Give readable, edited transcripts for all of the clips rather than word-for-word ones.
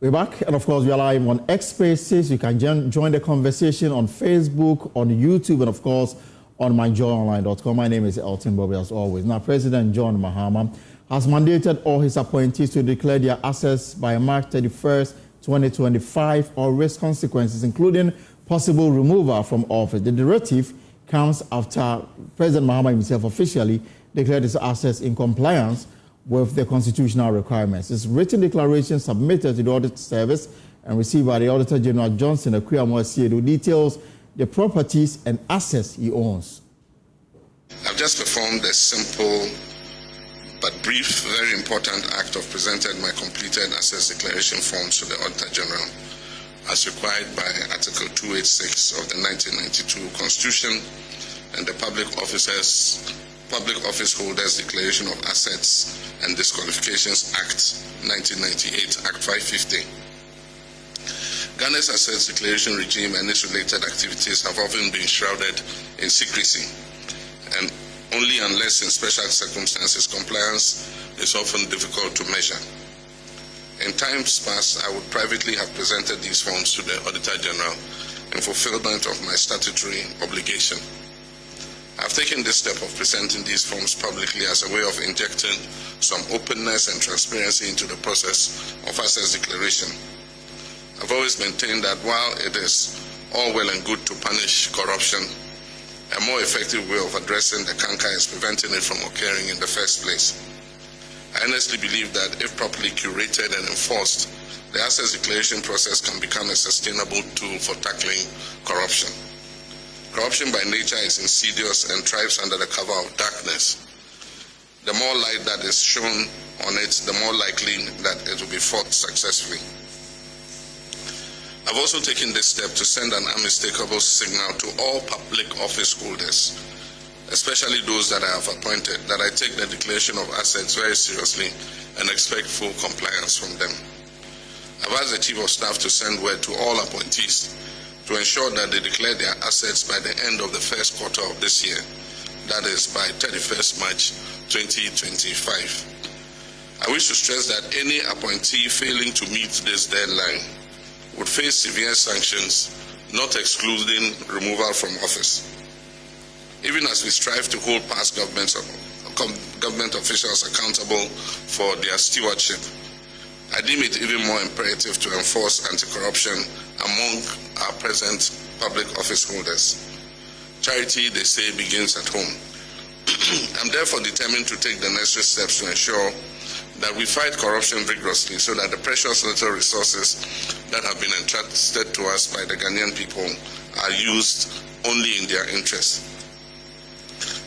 We're back, and of course, we are live on X Spaces. You can join the conversation on Facebook, on YouTube, and of course, on myjoyonline.com. My name is Elton Bobby, as always. Now, President John Mahama has mandated all his appointees to declare their assets by March 31st, 2025, or risk consequences, including possible removal from office. The directive comes after President Mahama himself officially declared his assets in compliance with the constitutional requirements. His written declaration submitted to the Audit Service and received by the Auditor General Johnson Akuamo details the properties and assets he owns. I've just performed a simple but brief, very important act of presenting my completed assets declaration forms to the Auditor General as required by Article 286 of the 1992 Constitution and the Public Office Holders Declaration of Assets and Disqualifications Act 1998, Act 550. Ghana's assets declaration regime and its related activities have often been shrouded in secrecy, and only unless in special circumstances compliance is often difficult to measure. In times past, I would privately have presented these forms to the Auditor General in fulfillment of my statutory obligation. I've taken this step of presenting these forms publicly as a way of injecting some openness and transparency into the process of assets declaration. I've always maintained that while it is all well and good to punish corruption, a more effective way of addressing the canker is preventing it from occurring in the first place. I honestly believe that if properly curated and enforced, the assets declaration process can become a sustainable tool for tackling corruption. Corruption by nature is insidious and thrives under the cover of darkness. The more light that is shown on it, the more likely that it will be fought successfully. I've also taken this step to send an unmistakable signal to all public office holders, especially those that I have appointed, that I take the declaration of assets very seriously and expect full compliance from them. I've asked the Chief of Staff to send word to all appointees to ensure that they declare their assets by the end of the first quarter of this year, that is by 31st March 2025. I wish to stress that any appointee failing to meet this deadline would face severe sanctions, not excluding removal from office. Even as we strive to hold past government officials accountable for their stewardship, I deem it even more imperative to enforce anti-corruption among our present public office holders. Charity, they say, begins at home. I'm therefore determined to take the necessary steps to ensure that we fight corruption vigorously so that the precious little resources that have been entrusted to us by the Ghanaian people are used only in their interest.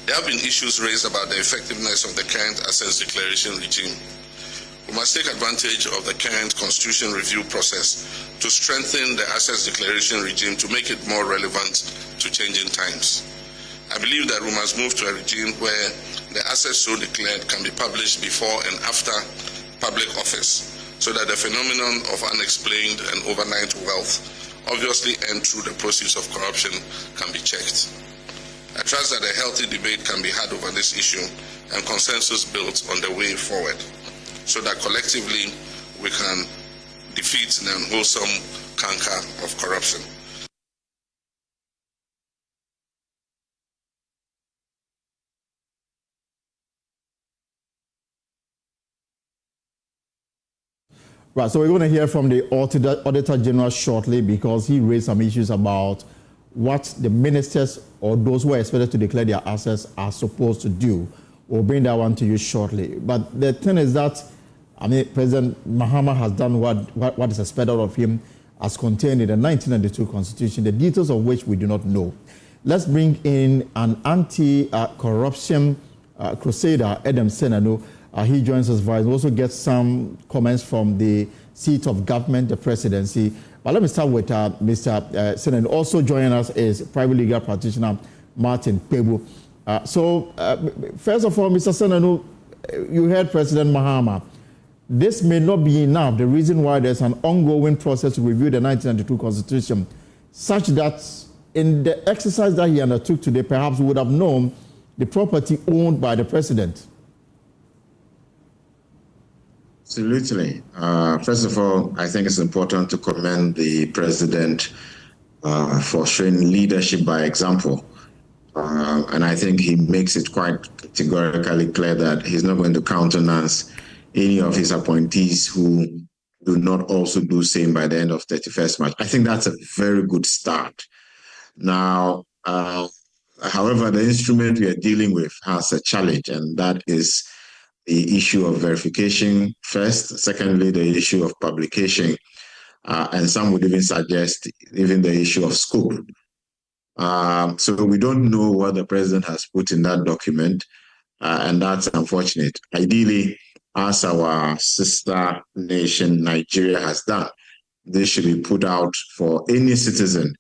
There have been issues raised about the effectiveness of the current assets declaration regime. We must take advantage of the current constitution review process to strengthen the assets declaration regime to make it more relevant to changing times. I believe that we must move to a regime where the assets so declared can be published before and after public office, so that the phenomenon of unexplained and overnight wealth, obviously earned through the proceeds of corruption, can be checked. I trust that a healthy debate can be had over this issue and consensus built on the way forward, so that collectively we can defeat the unwholesome canker of corruption. Right, so we're going to hear from the Auditor General shortly, because he raised some issues about what the ministers or those who are expected to declare their assets are supposed to do. We'll bring that one to you shortly. But the thing is that, President Mahama has done what is expected of him as contained in the 1992 Constitution, the details of which we do not know. Let's bring in an anti-corruption crusader, Adam Senano. He joins us via. We also get some comments from the seat of government, the presidency. But let me start with Mr. Senano. Also joining us is private legal practitioner Martin Pebu. First of all, Mr. Senano, you heard President Mahama. This may not be enough. The reason why there's an ongoing process to review the 1992 Constitution, such that in the exercise that he undertook today, perhaps we would have known the property owned by the president. Absolutely. First of all, I think it's important to commend the president for showing leadership by example. And I think he makes it quite categorically clear that he's not going to countenance any of his appointees who do not also do same by the end of 31st March. I think that's a very good start. Now, however, the instrument we are dealing with has a challenge, and that is the issue of verification first, secondly, the issue of publication, and some would even suggest even the issue of scope. So we don't know what the president has put in that document, and that's unfortunate. Ideally, as our sister nation, Nigeria, has done, this should be put out for any citizen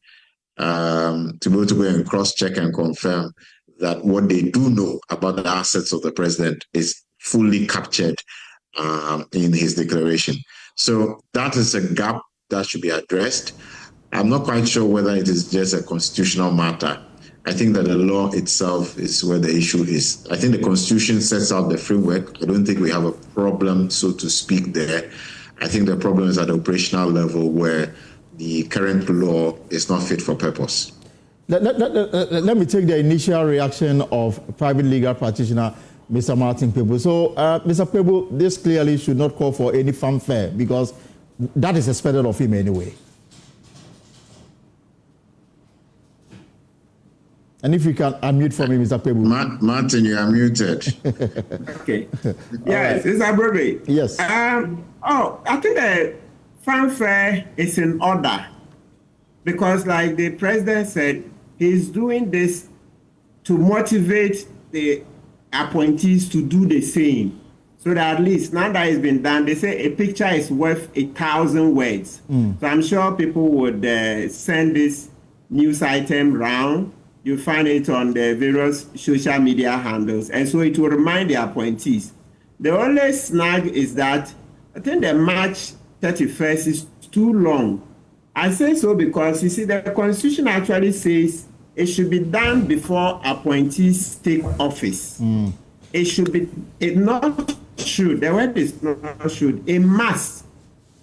to be able to go and cross-check and confirm that what they do know about the assets of the president is fully captured in his declaration. So that is a gap that should be addressed. I'm not quite sure whether it is just a constitutional matter. I think that the law itself is where the issue is. I think the Constitution sets out the framework. I don't think we have a problem, so to speak, there. I think the problem is at the operational level where the current law is not fit for purpose. Let me take the initial reaction of private legal practitioner, Mr. Martin Pebu. So, Mr. Pebu, this clearly should not call for any fanfare because that is expected of him anyway. And if you can unmute for me, Mr. Pebu. Martin, you are muted. Okay. Yes, it's a brother. Yes. I think the fanfare is in order because, like the president said, he's doing this to motivate the appointees to do the same. So that at least now that it's been done, they say a picture is worth 1,000 words. So I'm sure people would send this news item round. You find it on the various social media handles. And so it will remind the appointees. The only snag is that I think the March 31st is too long. I say so because, you see, the Constitution actually says it should be done before appointees take office. It should be, it not should, the word is not should, it must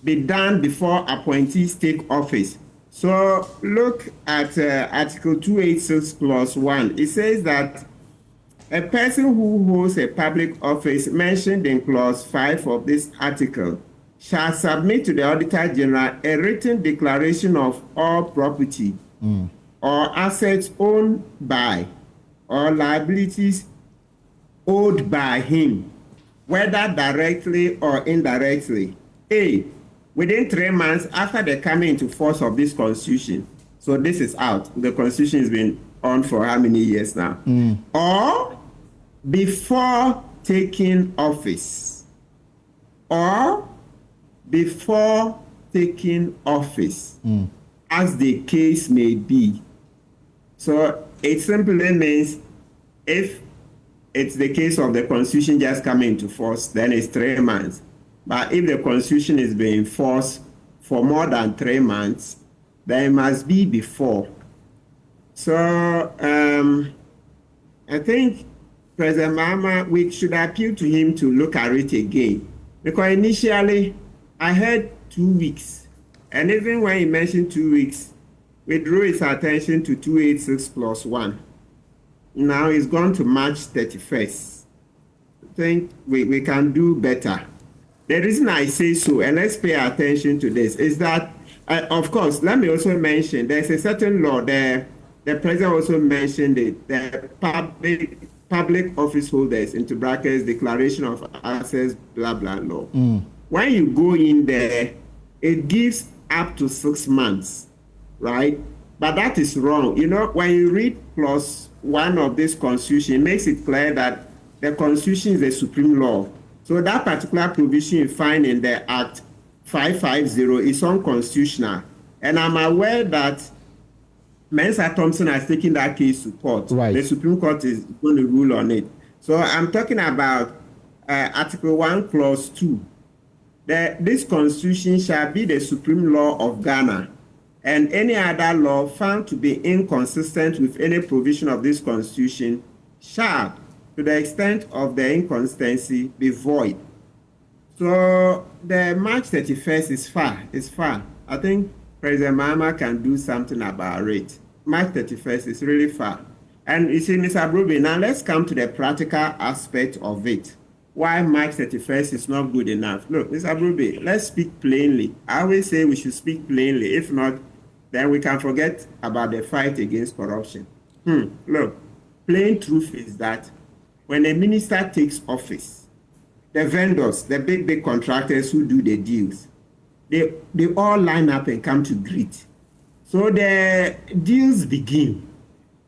be done before appointees take office. So look at Article 286 Clause 1. It says that a person who holds a public office mentioned in Clause 5 of this article shall submit to the Auditor General a written declaration of all property or assets owned by or liabilities owed by him, whether directly or indirectly. A, within 3 months after the coming into force of this Constitution. So this is out. The Constitution has been on for how many years now? Or before taking office. Or before taking office, as the case may be. So it simply means if it's the case of the Constitution just coming into force, then it's 3 months. But if the Constitution is being enforced for more than 3 months, then it must be before. So I think President Mahama, we should appeal to him to look at it again. Because initially, I heard 2 weeks. And even when he mentioned 2 weeks, we drew his attention to 286 Clause 1. Now it's gone to March 31st. I think we can do better. The reason I say so, and let's pay attention to this, is that, of course, let me also mention, there's a certain law there. The president also mentioned it, the public office holders, into brackets, declaration of assets, blah, blah, law. When you go in there, it gives up to 6 months, right? But that is wrong. You know, when you read Clause 1 of this Constitution, it makes it clear that the Constitution is the supreme law. So that particular provision you find in the Act 550 is unconstitutional. And I'm aware that Mensa Thompson has taken that case to court. Right. The Supreme Court is going to rule on it. So I'm talking about Article 1, Clause 2. This Constitution shall be the supreme law of Ghana, and any other law found to be inconsistent with any provision of this Constitution shall, to the extent of the inconsistency, be void. So the March 31st is far. It's far. I think President Mahama can do something about it. March 31st is really far. And you see, Mr. Bruby, now let's come to the practical aspect of it. Why March 31st is not good enough. Look, Mr. Bruby, let's speak plainly. I always say we should speak plainly. If not, then we can forget about the fight against corruption. Look, plain truth is that when a minister takes office, the vendors, the big contractors who do the deals, they all line up and come to greet. So the deals begin.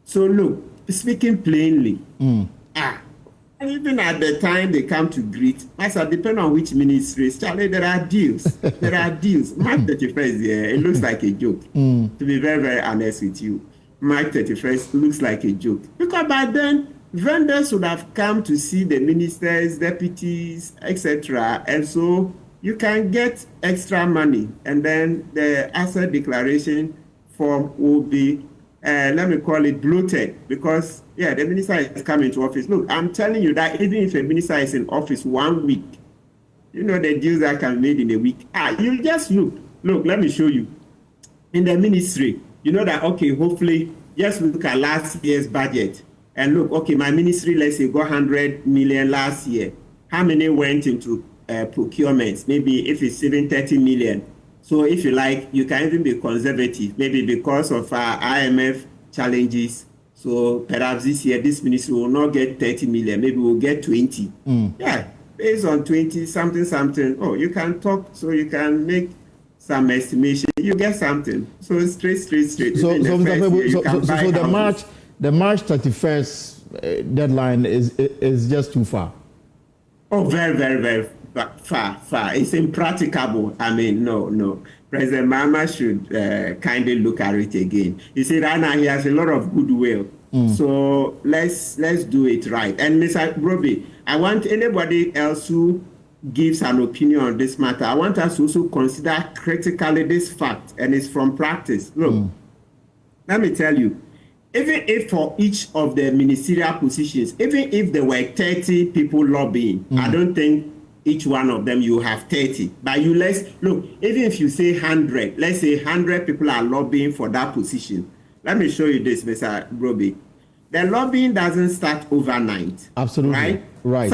So look, speaking plainly, even at the time they come to greet, depending on which ministry, Charlie, there are deals. There are deals. March 31st, yeah, it looks like a joke. To be very, very honest with you, March 31st looks like a joke. Because by then, vendors would have come to see the ministers, deputies, etc. And so you can get extra money. And then the asset declaration form will be, let me call it bloated. Because, yeah, the minister is coming to office. Look, I'm telling you that even if a minister is in office 1 week, you know the deals that can be made in a week. You just look. Look, let me show you. In the ministry, you know that, okay, hopefully, just look at last year's budget. And look, okay, my ministry, let's say, got 100 million last year. How many went into procurements? Maybe if it's even 30 million. So if you like, you can even be conservative, maybe because of our IMF challenges. So perhaps this year, this ministry will not get 30 million, maybe we'll get 20. Yeah, based on 20, something. Oh, you can talk, so you can make some estimation. You get something. So straight. So the March 31st deadline is just too far. Oh, very far. It's impracticable. I mean, no. President Mahama should kindly look at it again. You see, right now he has a lot of goodwill. So let's do it right. And Mr. Broby, I want anybody else who gives an opinion on this matter, I want us to also consider critically this fact, and it's from practice. Look, let me tell you, even if for each of the ministerial positions, even if there were 30 people lobbying, I don't think each one of them you have 30. But let's look, even if you say 100, let's say 100 people are lobbying for that position. Let me show you this, Mr. Broby. The lobbying doesn't start overnight. Absolutely. Right.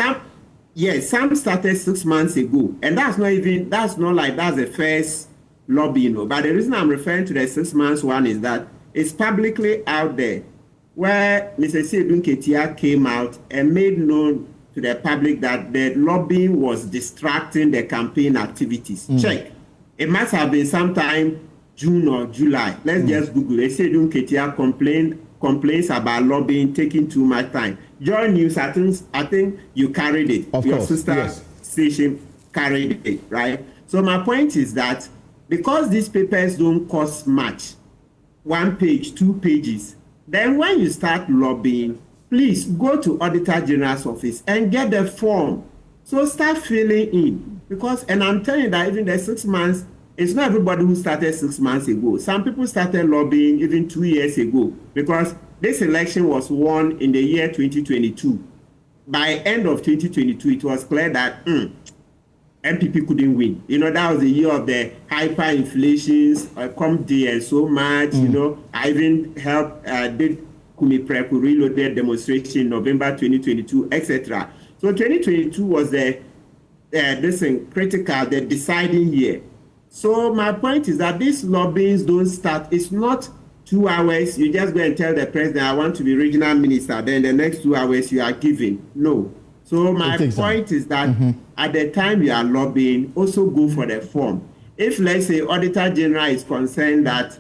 Some started 6 months ago. And that's not like that's the first lobbying. But the reason I'm referring to the 6 months one is that it's publicly out there, where Mr. Seydou Nketia came out and made known to the public that the lobbying was distracting the campaign activities. Check. It must have been sometime June or July. Let's just Google it. Seydou Nketia complains about lobbying taking too much time. Joy News, I think you carried it. Of Your course, sister yes. station carried it, right? So my point is that because these papers don't cost much, 1 page, 2 pages, then when you start lobbying, please go to Auditor General's office and get the form. So start filling in. And I'm telling you that even the 6 months, it's not everybody who started 6 months ago. Some people started lobbying even 2 years ago, because this election was won in the year 2022. By end of 2022, it was clear that MPP couldn't win. You know, that was the year of the hyperinflations, Comedy and so much. You know, I even helped, did Kumi Preku reloaded demonstration in November 2022, etc. So 2022 was the critical, the deciding year. So my point is that these lobbyings don't start. It's not 2 hours. You just go and tell the president, I want to be regional minister. Then the next 2 hours you are giving. No. So my point is that at the time you are lobbying, also go for the form. If, let's say, Auditor General is concerned that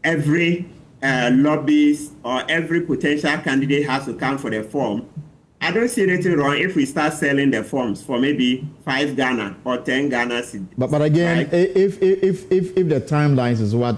every lobbyist or every potential candidate has to come for the form, I don't see anything wrong if we start selling the forms for maybe 5 Ghana or 10 Ghana. But again, right? if the timelines is what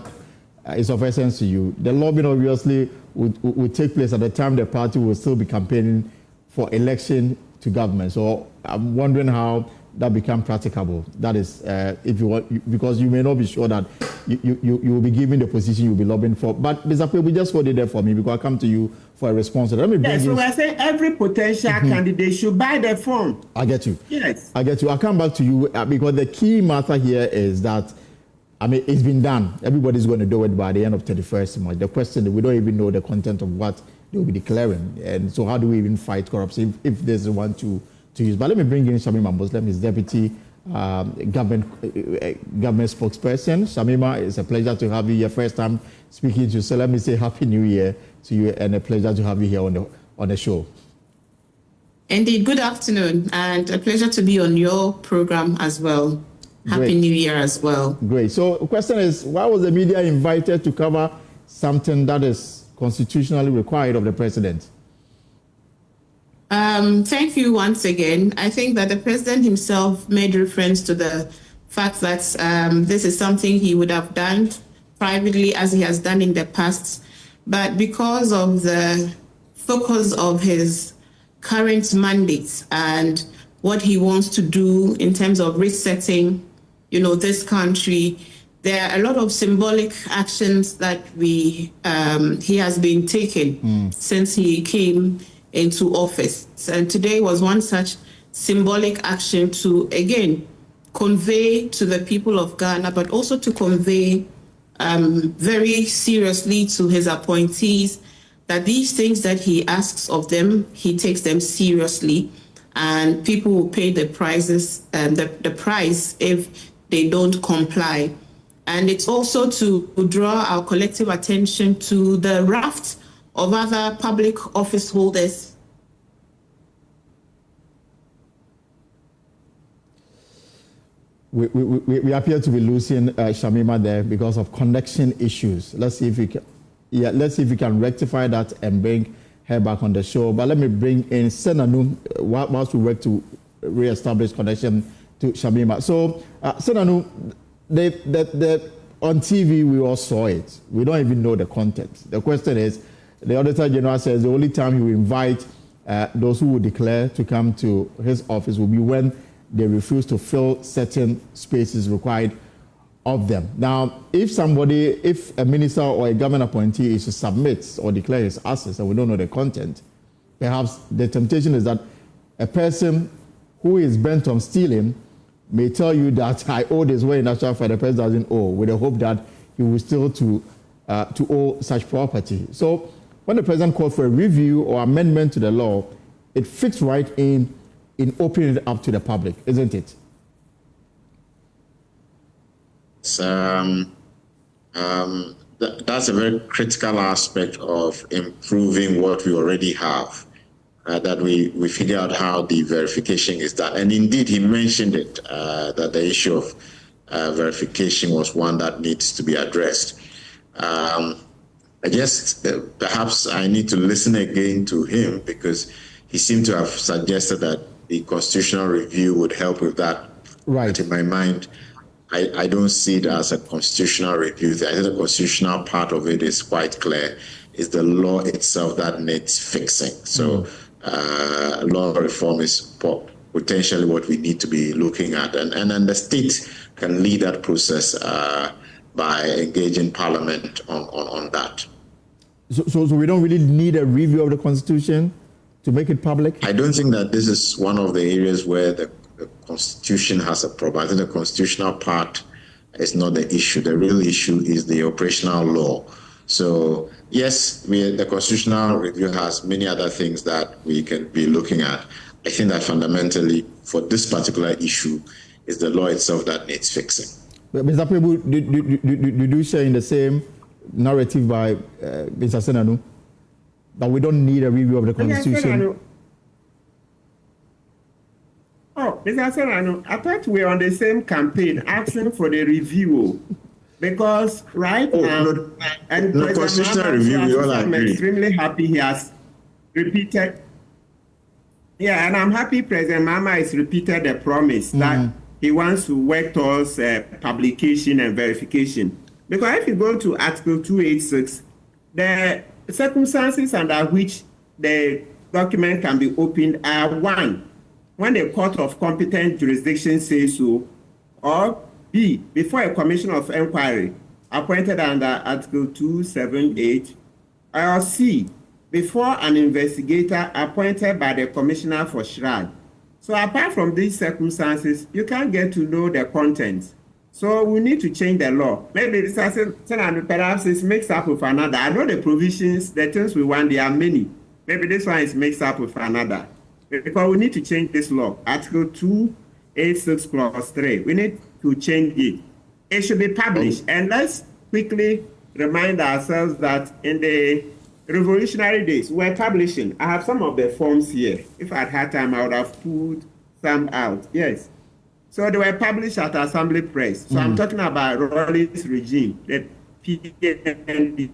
is of essence to you, the lobbying obviously would take place at the time the party will still be campaigning for election to government. So I'm wondering how that become practicable. That is, if you want, because you may not be sure that you will be given the position you'll be lobbying for. But Mr. Pebu, just hold it there for me because I'll come to you for a response. Let me bring so we're saying every potential candidate should buy the form. I get you. Yes. I get you. I'll come back to you because the key matter here is that, I mean, it's been done. Everybody's going to do it by the end of 31st March. The question is, we don't even know the content of what they will be declaring. And so how do we even fight corruption if there's one to use? But let me bring in Shamima Muslim, his deputy government spokesperson. Shamima, it's a pleasure to have you here. First time speaking to you. So let me say Happy New Year to you and a pleasure to have you here on the show. Indeed, good afternoon and a pleasure to be on your program as well. Happy Great. New Year as well. Great. So the question is, why was the media invited to cover something that is constitutionally required of the president? Thank you once again. I think that the president himself made reference to the fact that this is something he would have done privately as he has done in the past. But because of the focus of his current mandate and what he wants to do in terms of resetting, this country, there are a lot of symbolic actions that he has been taking since he came into office. And today was one such symbolic action to, again, convey to the people of Ghana, but also to convey very seriously to his appointees that these things that he asks of them, he takes them seriously, and people will pay the prices and the price if they don't comply. And it's also to draw our collective attention to the raft of other public office holders. We appear to be losing Shamima there because of connection issues. Let's see if we can rectify that and bring her back on the show. But let me bring in Senanu whilst we work to re-establish connection to Shamima. So, Senanu, on TV we all saw it. We don't even know the content. The question is, the Auditor General says the only time he will invite those who will declare to come to his office will be when they refuse to fill certain spaces required of them. Now, if a minister or a government appointee is to submit or declare his assets and we don't know the content, perhaps the temptation is that a person who is bent on stealing may tell you that I owe this way in actual fact the person doesn't owe, with the hope that he will still to owe such property. So when the president called for a review or amendment to the law, it fits right in opening it up to the public, isn't it? That's a very critical aspect of improving what we already have, that we figure out how the verification is done. And indeed, he mentioned it, that the issue of verification was one that needs to be addressed. Perhaps I need to listen again to him because he seemed to have suggested that the constitutional review would help with that. Right. But in my mind, I don't see it as a constitutional review. I think the constitutional part of it is quite clear. It's the law itself that needs fixing. So law reform is potentially what we need to be looking at. And then the state can lead that process by engaging Parliament on that. So we don't really need a review of the Constitution to make it public? I don't think that this is one of the areas where the Constitution has a problem. I think the constitutional part is not the issue. The real issue is the operational law. So yes, the constitutional review has many other things that we can be looking at. I think that fundamentally, for this particular issue, is the law itself that needs fixing. But Mr. Pebu, do you share in the same narrative by Mr. Senanu, that we don't need a review of the Constitution? Mr. Senanu, I thought we were on the same campaign asking for the review. Because right now, and no constitutional review, we all I'm agree. extremely happy he has repeated. Yeah, and I'm happy President Mahama has repeated the promise that he wants to work towards publication and verification. Because if you go to Article 286, the circumstances under which the document can be opened are one, when a court of competent jurisdiction says so, or B, before a commission of inquiry appointed under Article 278, or C, before an investigator appointed by the Commissioner for Shrine. So apart from these circumstances, you can't get to know the contents. So we need to change the law. Maybe this perhaps it's mixed up with another. I know the provisions, the things we want, there are many. Maybe this one is mixed up with another. Because we need to change this law. Article 286 clause 3. We need to change it. It should be published. And let's quickly remind ourselves that in the revolutionary days, we're publishing. I have some of the forms here. If I'd had time, I would have pulled some out. Yes. So they were published at Assembly Press. So I'm talking about Rawlings regime, the PNDC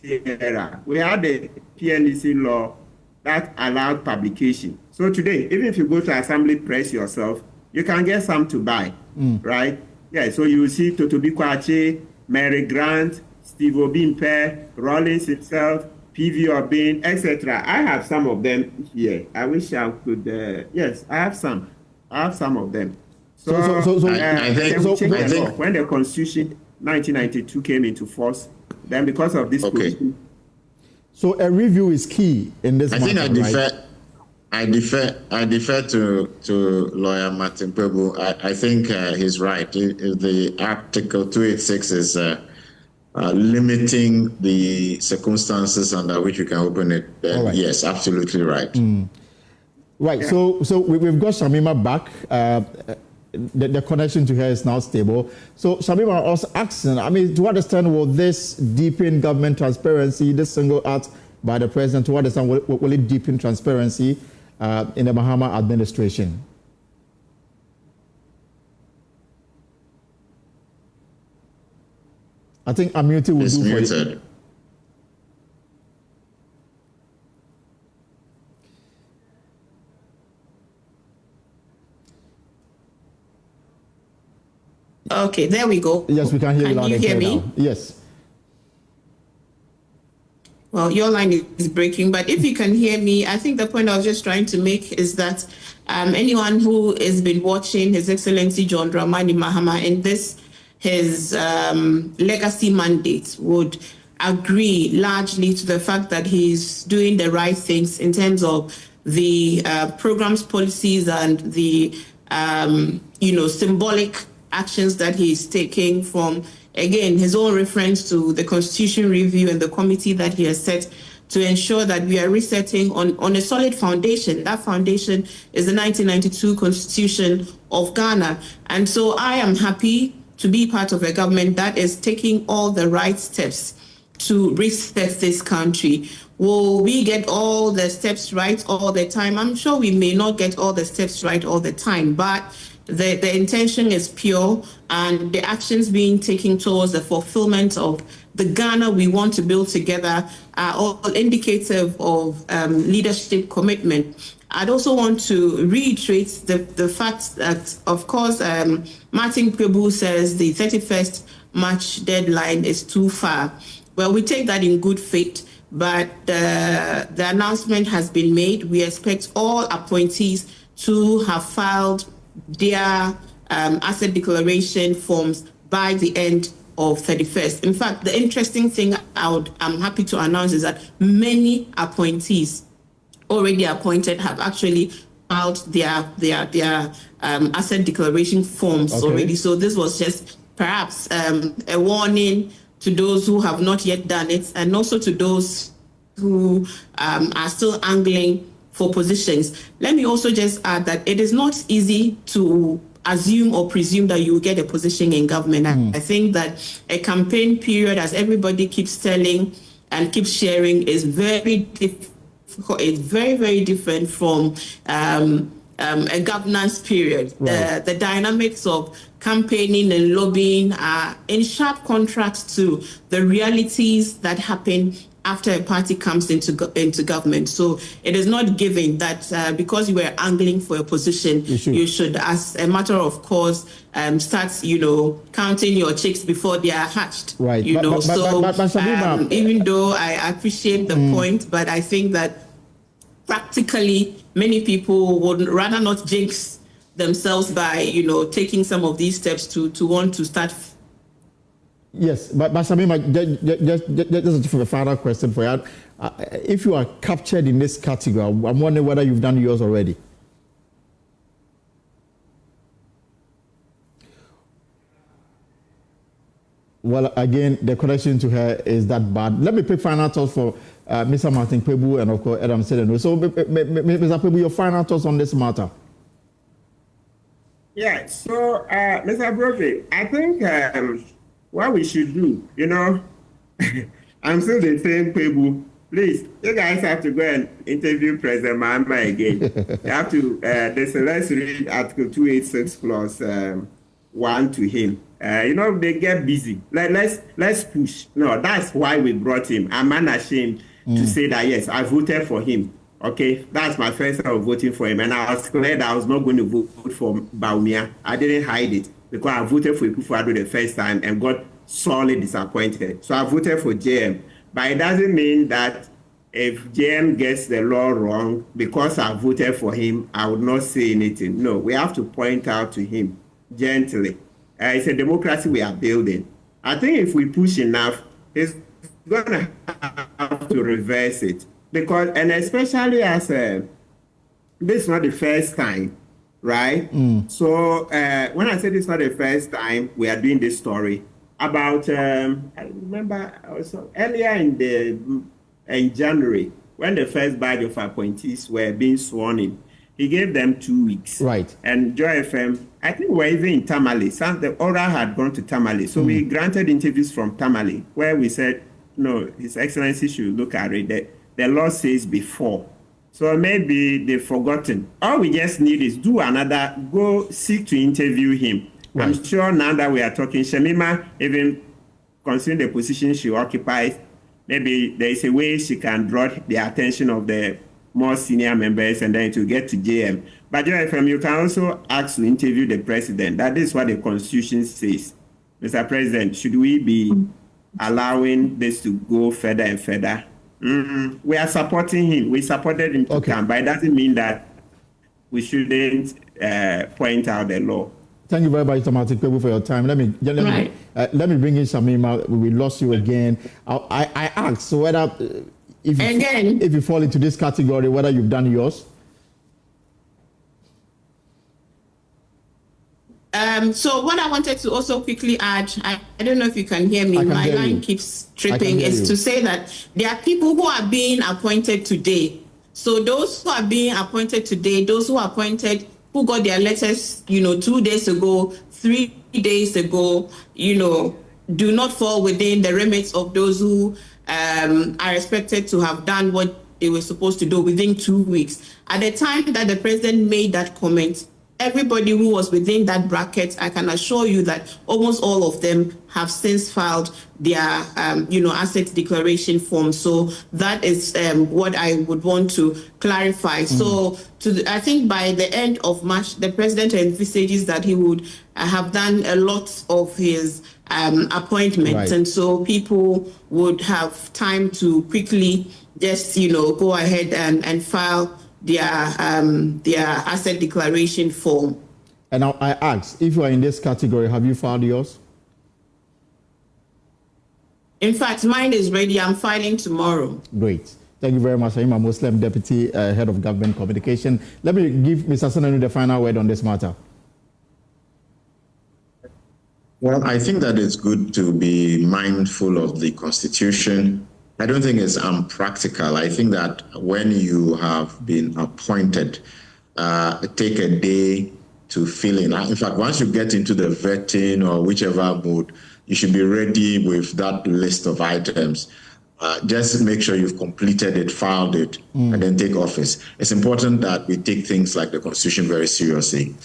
era. We had the PNDC law that allowed publication. So today, even if you go to Assembly Press yourself, you can get some to buy, right? Yeah, so you will see Totobi Kwache, Mary Grant, Steve Obimpe, Rawlings himself, PV Obin, etc. I have some of them here. I wish I could, yes, I have some. I have some of them. So I think when the Constitution 1992 came into force, then because of this position. So a review is key in this. I defer to lawyer Martin Pebu. I think he's right. The Article 286 is limiting the circumstances under which you can open it. Right. Yes, absolutely right. Right. Yeah. So we've got Shamima back. The connection to her is now stable. So Shamima also asking, I mean, to what extent will this deepen government transparency, this single act by the president, to what extent will it deepen transparency in the Mahama administration? I think Amuti will do muted. For you. Okay, there we go. Yes, we can hear you loud and clear me? Now. Yes. Well, your line is breaking, but if you can hear me, I think the point I was just trying to make is that anyone who has been watching His Excellency John Dramani Mahama in this, his legacy mandate would agree largely to the fact that he's doing the right things in terms of the programs, policies, and the, symbolic actions that he's taking from, again, his own reference to the Constitution review and the committee that he has set to ensure that we are resetting on a solid foundation. That foundation is the 1992 Constitution of Ghana. And so I am happy to be part of a government that is taking all the right steps to reset this country. Will we get all the steps right all the time? I'm sure we may not get all the steps right all the time, but the intention is pure, and the actions being taken towards the fulfillment of the Ghana we want to build together are all indicative of leadership commitment. I'd also want to reiterate the fact that, of course, Martin Pebu says the 31st March deadline is too far. Well, we take that in good faith, but the announcement has been made. We expect all appointees to have filed their asset declaration forms by the end of 31st. In fact, the interesting thing I'm happy to announce is that many appointees already appointed have actually filed their asset declaration forms already. So this was just perhaps a warning to those who have not yet done it, and also to those who are still angling for positions. Let me also just add that it is not easy to assume or presume that you will get a position in government. I think that a campaign period, as everybody keeps telling and keeps sharing, is very difficult. It's very, very different from a governance period. Right. The dynamics of campaigning and lobbying are in sharp contrast to the realities that happen after a party comes into government. So it is not given that because you were angling for a position, you should, as a matter of course, start, counting your chicks before they are hatched. Right. Even though I appreciate the point, but I think that practically many people would rather not jinx themselves by, taking some of these steps to want to start. Yes, but Samima, just for a final question for you. If you are captured in this category, I'm wondering whether you've done yours already. Well, again, the connection to her is that bad. Let me pick final thoughts for Mr. Martin Kpebu and, of course, Adam Sedano. So, Mr. Kpebu, your final thoughts on this matter? Yeah, so, Mr. Brophy, I think what we should do, I'm still the same Kpebu. Please, you guys have to go and interview President Mahama again. You have to, let's read Article 286 plus 1 to him. They get busy. Let's push. No, that's why we brought him. I'm unashamed to say that, yes, I voted for him. Okay, that's my first time of voting for him. And I was clear that I was not going to vote for Bawumia. I didn't hide it because I voted for Akufo-Addo the first time and got sorely disappointed. So I voted for JM. But it doesn't mean that if JM gets the law wrong, because I voted for him, I would not say anything. No, we have to point out to him gently. It's a democracy we are building. I think if we push enough, it's going to have to reverse it. Because, and especially as this is not the first time, right? So when I say this is not the first time we are doing this story, about, I remember also earlier in January, when the first batch of appointees were being sworn in, he gave them 2 weeks. Right. And Joy FM, I think we're even in Tamale. The order had gone to Tamale. So we granted interviews from Tamale, where we said, no, His Excellency should look at it. The law says before. So maybe they've forgotten. All we just need is go seek to interview him. Right. I'm sure now that we are talking, Shemima, even considering the position she occupies, maybe there is a way she can draw the attention of the more senior members and then to get to JM. But JFM, you can also ask to interview the president. That is what the Constitution says. Mr. President, should we be allowing this to go further and further? We are supporting him. We supported him to come, but it doesn't mean that we shouldn't point out the law. Thank you very much, Mr. Martin Kpebu, for your time. Let me bring in Shamima. We lost you again. I asked whether if you fall into this category, whether you've done yours. So what I wanted to also quickly add, I don't know if you can hear me, my line keeps tripping, is to say that there are people who are being appointed today. So those who are being appointed today, those who are appointed, who got their letters, 2 days ago, 3 days ago, do not fall within the remit of those who are expected to have done what they were supposed to do within 2 weeks. At the time that the president made that comment, everybody who was within that bracket, I can assure you that almost all of them have since filed their, asset declaration form. So that is what I would want to clarify. So I think by the end of March, the president envisages that he would have done a lot of his appointments. Right. And so people would have time to quickly just, go ahead and file their asset declaration form. And now I ask, if you are in this category, have you filed yours? In fact, mine is ready. I'm filing tomorrow. Great. Thank you very much. I'm a Muslim Deputy Head of Government Communication. Let me give Mr. Senanu the final word on this matter. Well, I think that it's good to be mindful of the Constitution. I don't think it's unpractical. I think that when you have been appointed, take a day to fill in. In fact, once you get into the vetting or whichever mode, you should be ready with that list of items. Just make sure you've completed it, filed it, and then take office. It's important that we take things like the Constitution very seriously.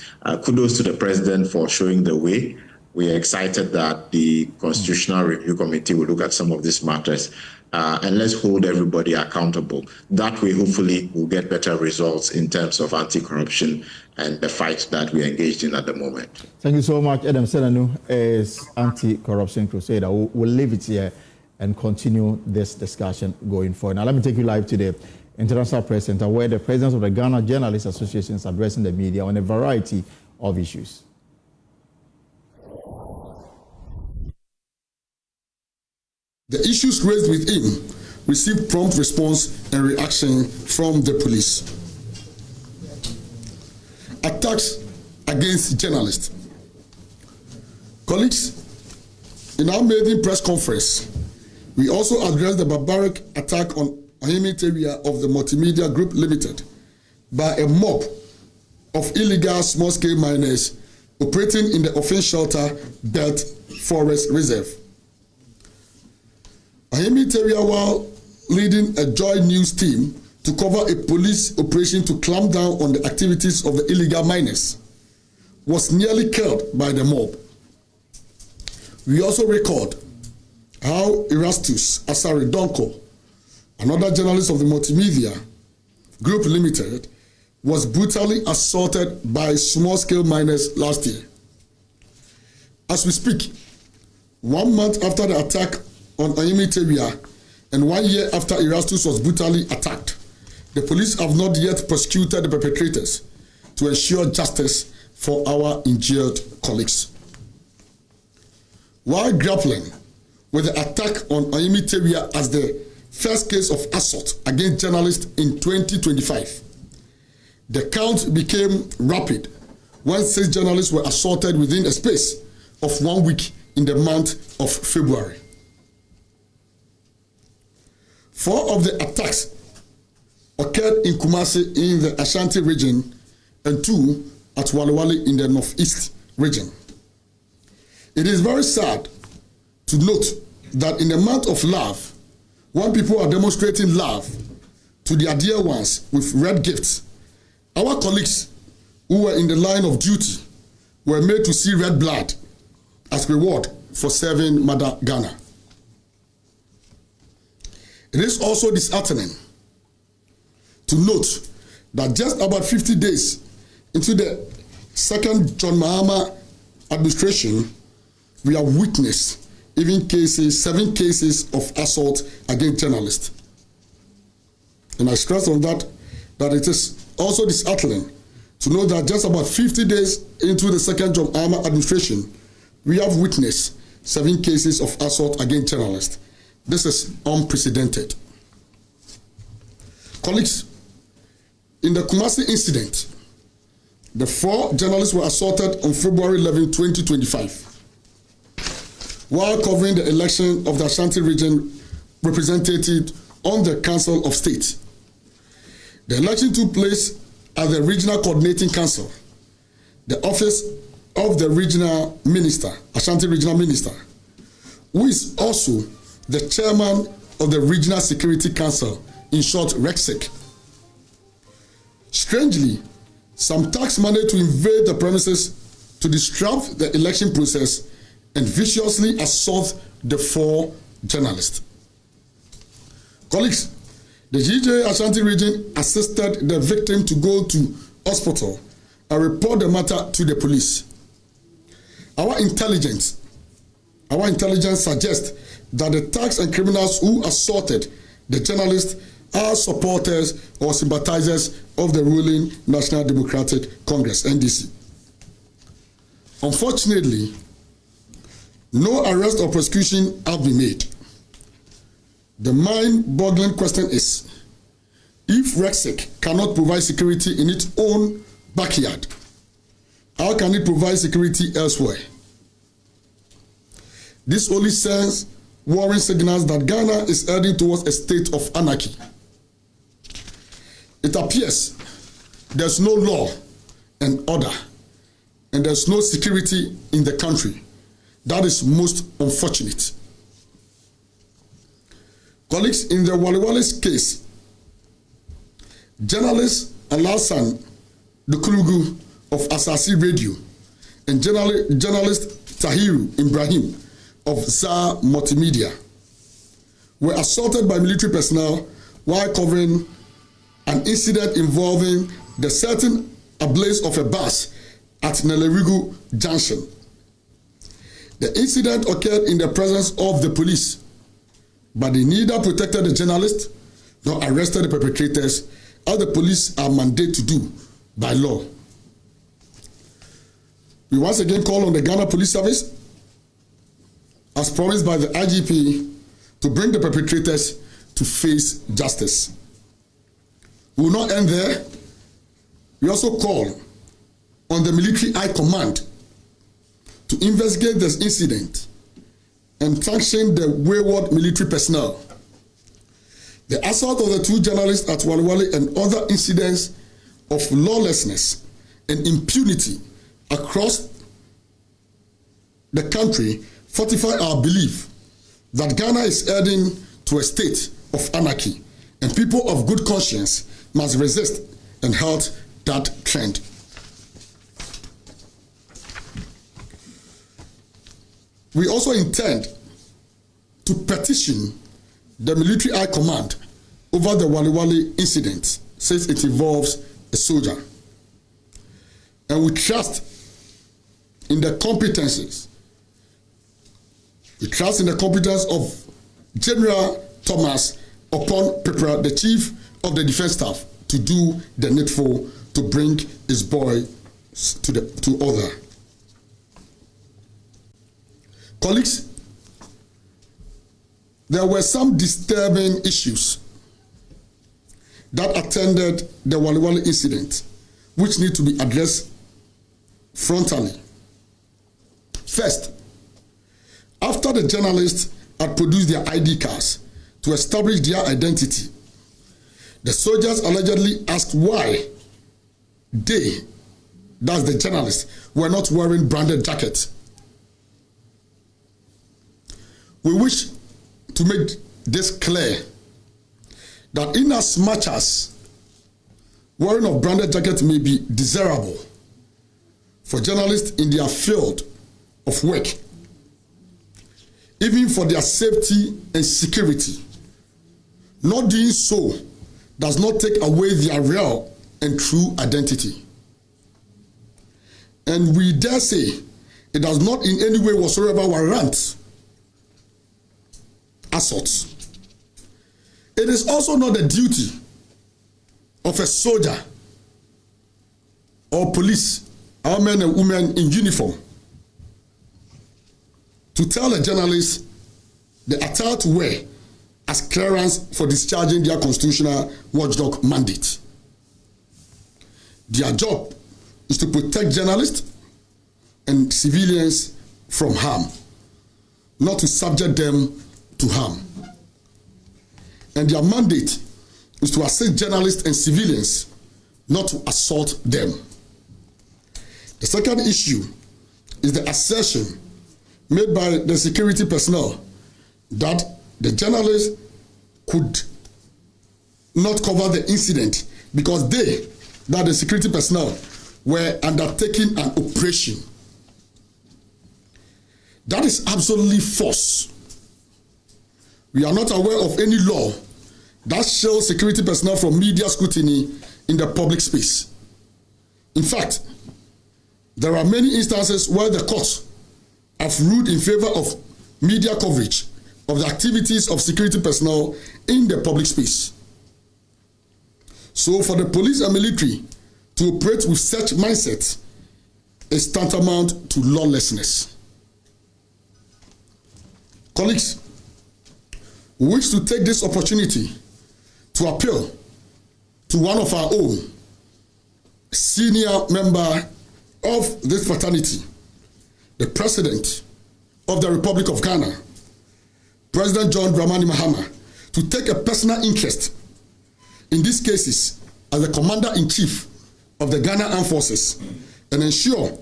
Kudos to the President for showing the way. We are excited that the Constitutional Review Committee will look at some of these matters. And let's hold everybody accountable. That way, hopefully, we'll get better results in terms of anti-corruption and the fight that we're engaged in at the moment. Thank you so much. Adam Senanu is anti-corruption crusader. We'll leave it here and continue this discussion going forward. Now, let me take you live to the International Press Center, where the president of the Ghana Journalists Association is addressing the media on a variety of issues. The issues raised with him received prompt response and reaction from the police. Attacks against journalists. Colleagues, in our maiden press conference, we also addressed the barbaric attack on Ofori-Atta of the Multimedia Group Limited by a mob of illegal small-scale miners operating in the Offense Shelter Belt Forest Reserve. Ofori-Atta, while leading a joint news team to cover a police operation to clamp down on the activities of the illegal miners, was nearly killed by the mob. We also record how Erastus Asari Donko, another journalist of the Multimedia Group Limited, was brutally assaulted by small-scale miners last year. As we speak, 1 month after the attack on Ofori-Atta and 1 year after Erastus was brutally attacked, the police have not yet prosecuted the perpetrators to ensure justice for our injured colleagues. While grappling with the attack on Ofori-Atta as the first case of assault against journalists in 2025, the count became rapid when 6 journalists were assaulted within a space of 1 week in the month of February. 4 of the attacks occurred in Kumasi in the Ashanti region and 2 at Wale in the Northeast region. It is very sad to note that in the month of love, when people are demonstrating love to their dear ones with red gifts, our colleagues who were in the line of duty were made to see red blood as reward for serving Mother Ghana. It is also disheartening to note that just about 50 days into the second John Mahama administration, we have witnessed 7 cases of assault against journalists. And I stress on that it is also disheartening to know that just about 50 days into the second John Mahama administration, we have witnessed 7 cases of assault against journalists. This is unprecedented. Colleagues, in the Kumasi incident, the 4 journalists were assaulted on February 11, 2025, while covering the election of the Ashanti region representative on the Council of State. The election took place at the Regional Coordinating Council, the office of the regional minister, Ashanti regional minister, who is also the chairman of the Regional Security Council, in short, RECSEC. Strangely, some thugs managed to invade the premises to disrupt the election process and viciously assault the 4 journalists. Colleagues, the GJ Ashanti region assisted the victim to go to hospital and report the matter to the police. Our intelligence suggests that the thugs and criminals who assaulted the journalists are supporters or sympathizers of the ruling National Democratic Congress, NDC. Unfortunately, no arrest or prosecution have been made. The mind-boggling question is, if RECSEC cannot provide security in its own backyard, how can it provide security elsewhere? This only sends worrying signals that Ghana is heading towards a state of anarchy. It appears there's no law and order, and there's no security in the country. That is most unfortunate. Colleagues, in the Wale case, journalist Alasan Dukulugu of Asasi Radio and journalist Tahiru Ibrahim of ZA Multimedia were assaulted by military personnel while covering an incident involving the setting ablaze of a bus at Nelerigu Junction. The incident occurred in the presence of the police, but they neither protected the journalist nor arrested the perpetrators, as the police are mandated to do by law. We once again call on the Ghana Police Service, as promised by the IGP, to bring the perpetrators to face justice. We will not end there. We also call on the Military High Command to investigate this incident and sanction the wayward military personnel. The assault of the 2 journalists at Waliwali and other incidents of lawlessness and impunity across the country fortify our belief that Ghana is heading to a state of anarchy, and people of good conscience must resist and halt that trend. We also intend to petition the Military High Command over the Waliwali incident, since it involves a soldier. And we trust in the competences. We trust in the competence of General Thomas upon Pepper, the Chief of the Defense Staff, to do the needful to bring his boy to order. Colleagues, there were some disturbing issues that attended the Waliwali incident, which need to be addressed frontally. First, after the journalists had produced their ID cards to establish their identity, the soldiers allegedly asked why they, that's the journalists, were not wearing branded jackets. We wish to make this clear that in as much as wearing of branded jackets may be desirable for journalists in their field of work, even for their safety and security, not doing so does not take away their real and true identity. And we dare say it does not in any way whatsoever warrant assaults. It is also not the duty of a soldier or police, our men and women in uniform, to tell a journalist the attire to wear as clearance for discharging their constitutional watchdog mandate. Their job is to protect journalists and civilians from harm, not to subject them to harm. And their mandate is to assist journalists and civilians, not to assault them. The second issue is the assertion made by the security personnel that the journalists could not cover the incident because they, that the security personnel, were undertaking an operation. That is absolutely false. We are not aware of any law that shields security personnel from media scrutiny in the public space. In fact, there are many instances where the courts have ruled in favor of media coverage of the activities of security personnel in the public space. So for the police and military to operate with such mindset is tantamount to lawlessness. Colleagues, we wish to take this opportunity to appeal to one of our own, senior member of this fraternity, the President of the Republic of Ghana, President John Dramani Mahama, to take a personal interest in these cases as the Commander-in-Chief of the Ghana Armed Forces and ensure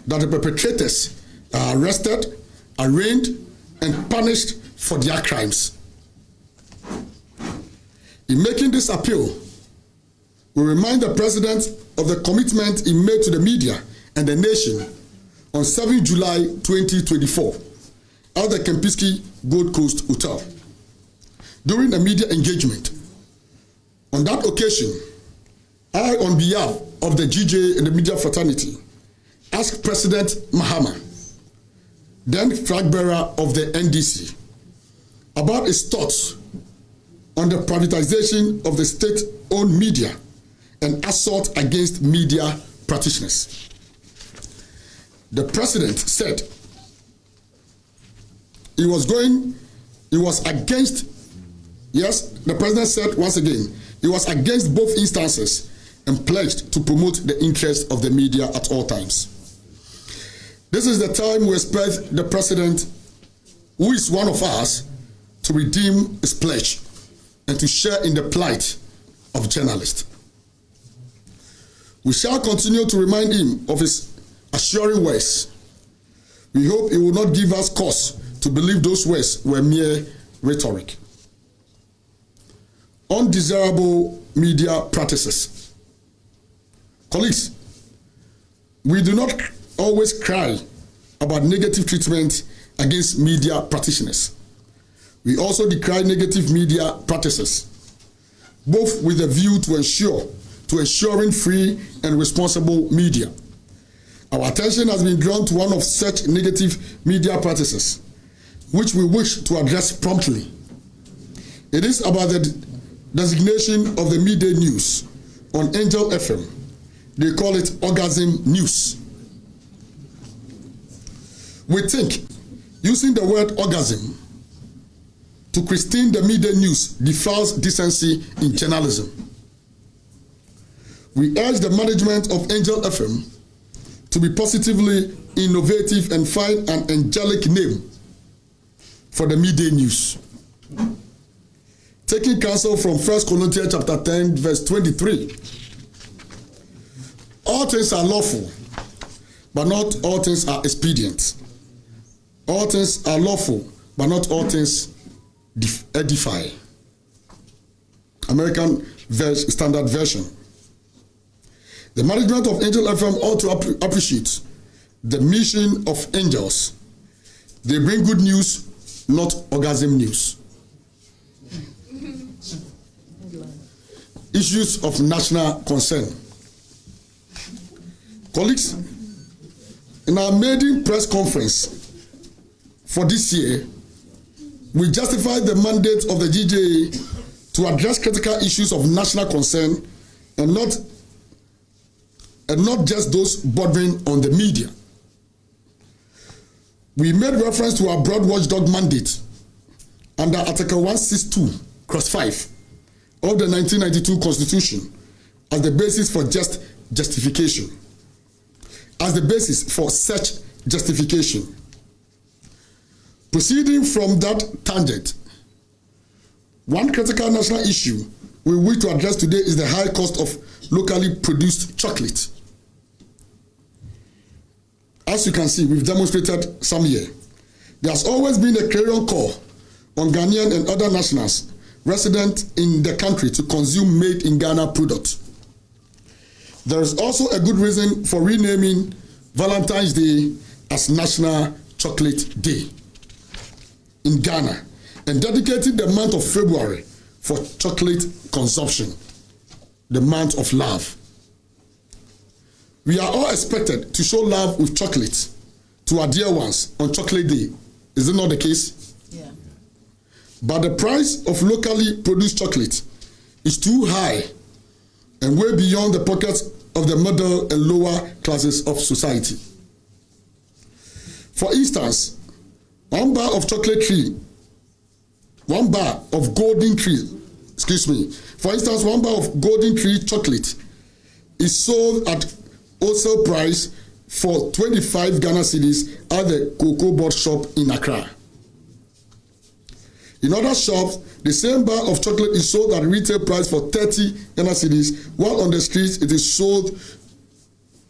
that the perpetrators are arrested, arraigned, and punished for their crimes. In making this appeal, we remind the President of the commitment he made to the media and the nation on 7 July 2024 at the Kempinski Gold Coast Hotel. During a media engagement, on that occasion, I, on behalf of the GJ and the media fraternity, asked President Mahama, then flag bearer of the NDC, about his thoughts on the privatization of the state-owned media and assault against media practitioners. The president said he was against, yes, the president said once again, he was against both instances and pledged to promote the interests of the media at all times. This is the time we expect the president, who is one of us, to redeem his pledge and to share in the plight of journalists. We shall continue to remind him of his assuring words. We hope he will not give us cause to believe those words were mere rhetoric. Undesirable media practices. Colleagues, we do not always cry about negative treatment against media practitioners. We also decry negative media practices, both with a view to ensuring free and responsible media. Our attention has been drawn to one of such negative media practices, which we wish to address promptly. It is about the designation of the midday news on Angel FM. They call it orgasm news. We think using the word orgasm to christen the midday news defiles decency in journalism. We urge the management of Angel FM to be positively innovative and find an angelic name for the midday news. Taking counsel from 1 Corinthians chapter 10, verse 23. All things are lawful, but not all things are expedient. All things are lawful, but not all things edify. American Standard Version. The management of Angel FM ought to appreciate the mission of angels. They bring good news, not orgasm news. Issues of national concern. Colleagues, in our maiden press conference for this year, we justified the mandate of the GJA to address critical issues of national concern and not just those bordering on the media. We made reference to our broad watchdog mandate under Article 162(5) of the 1992 Constitution as the basis for justification. As the basis for such justification. Proceeding from that tangent, one critical national issue we wish to address today is the high cost of locally produced chocolate. As you can see, we've demonstrated some here. There has always been a clarion call on Ghanaian and other nationals resident in the country to consume made in Ghana products. There is also a good reason for renaming Valentine's Day as National Chocolate Day in Ghana and dedicating the month of February for chocolate consumption, the month of love. We are all expected to show love with chocolate to our dear ones on Chocolate Day. Is it not the case? Yeah. But the price of locally produced chocolate is too high and way beyond the pockets of the middle and lower classes of society. For instance, one bar of golden tree, one bar of golden tree chocolate is sold at wholesale price for 25 Ghana cedis at the Cocoa Board shop in Accra. In other shops, the same bar of chocolate is sold at retail price for 30 Ghana cedis, while on the streets it is sold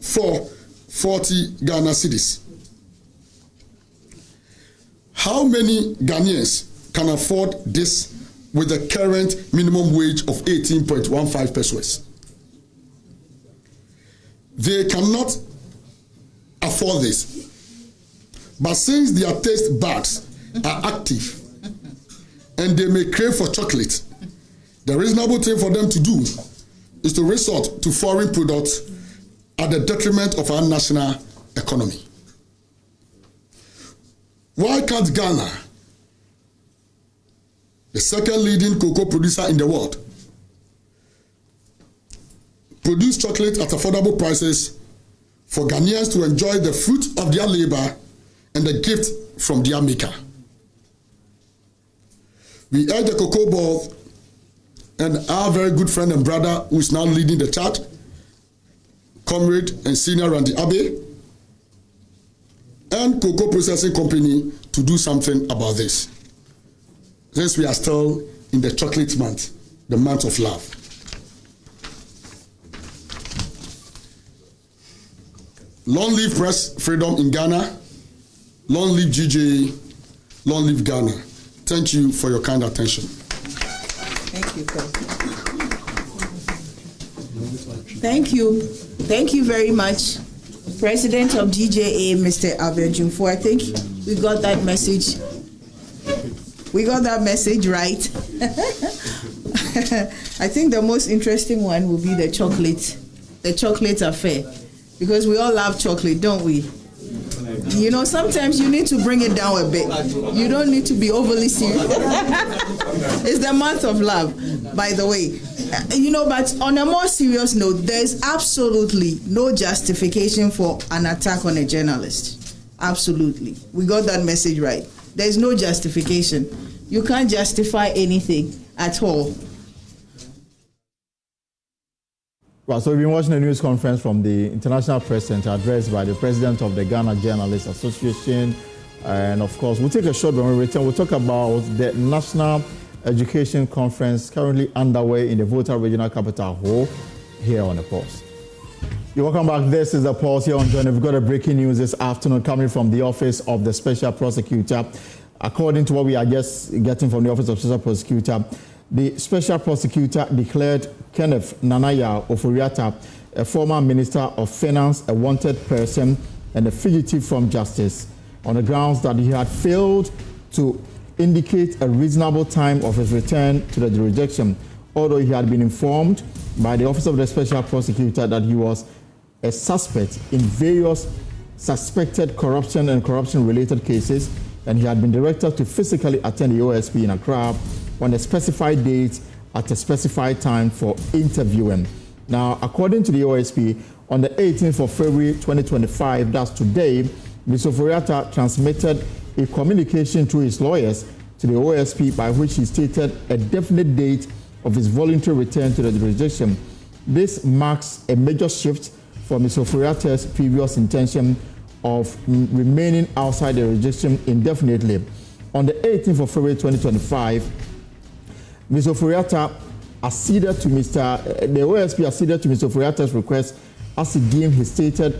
for 40 Ghana cedis. How many Ghanaians can afford this with the current minimum wage of 18.15 pesos? They cannot afford this. But since their taste buds are active and they may crave for chocolate, the reasonable thing for them to do is to resort to foreign products at the detriment of our national economy. Why can't Ghana the second leading cocoa producer in the world, produce chocolate at affordable prices for Ghanaians to enjoy the fruit of their labor and the gift from their maker. We urge the Cocoa Board and our very good friend and brother who is now leading the charge, Comrade and Senior Randy Abe, and Cocoa Processing Company to do something about this, since we are still in the chocolate month, the month of love. Long live press freedom in Ghana. Long live GJ. Long live Ghana. Thank you for your kind attention. Thank you, President. Thank you. Thank you very much, President of GJA, Mr. Abel-Jumfo. I think we got that message. We got that message right. I think the most interesting one will be the chocolate affair, because we all love chocolate, don't we? You know, sometimes you need to bring it down a bit. You don't need to be overly serious. It's the month of love, by the way. You know, but on a more serious note, there's absolutely no justification for an attack on a journalist. Absolutely. We got that message right. There's no justification. You can't justify anything at all. Well, so we've been watching a news conference from the International Press Center addressed by the President of the Ghana Journalists Association. And of course, we'll take a short break. When we return, we'll talk about the National Education Conference currently underway in the Volta Regional Capital Hall here on the Pulse. You're welcome back. This is the Pulse here on Journey. We've got a breaking news this afternoon coming from the Office of the Special Prosecutor. According to what we are just getting from the Office of Special Prosecutor, the Special Prosecutor declared Kenneth Nanaya Ofori-Atta, a former Minister of Finance, a wanted person and a fugitive from justice, on the grounds that he had failed to indicate a reasonable time of his return to the jurisdiction, although he had been informed by the Office of the Special Prosecutor that he was a suspect in various suspected corruption and corruption-related cases, and he had been directed to physically attend the OSP in Accra on a specified date at a specified time for interviewing. Now, according to the OSP, on the 18th of February 2025, that's today, Mr. Ofori-Atta transmitted a communication through his lawyers to the OSP by which he stated a definite date of his voluntary return to the jurisdiction. This marks a major shift for Mr. Ofori-Atta's previous intention of remaining outside the jurisdiction indefinitely. On the 18th of February 2025, Mr. Ofori-Atta acceded to the OSP acceded to Mr. Ofori-Atta's request as he deemed he stated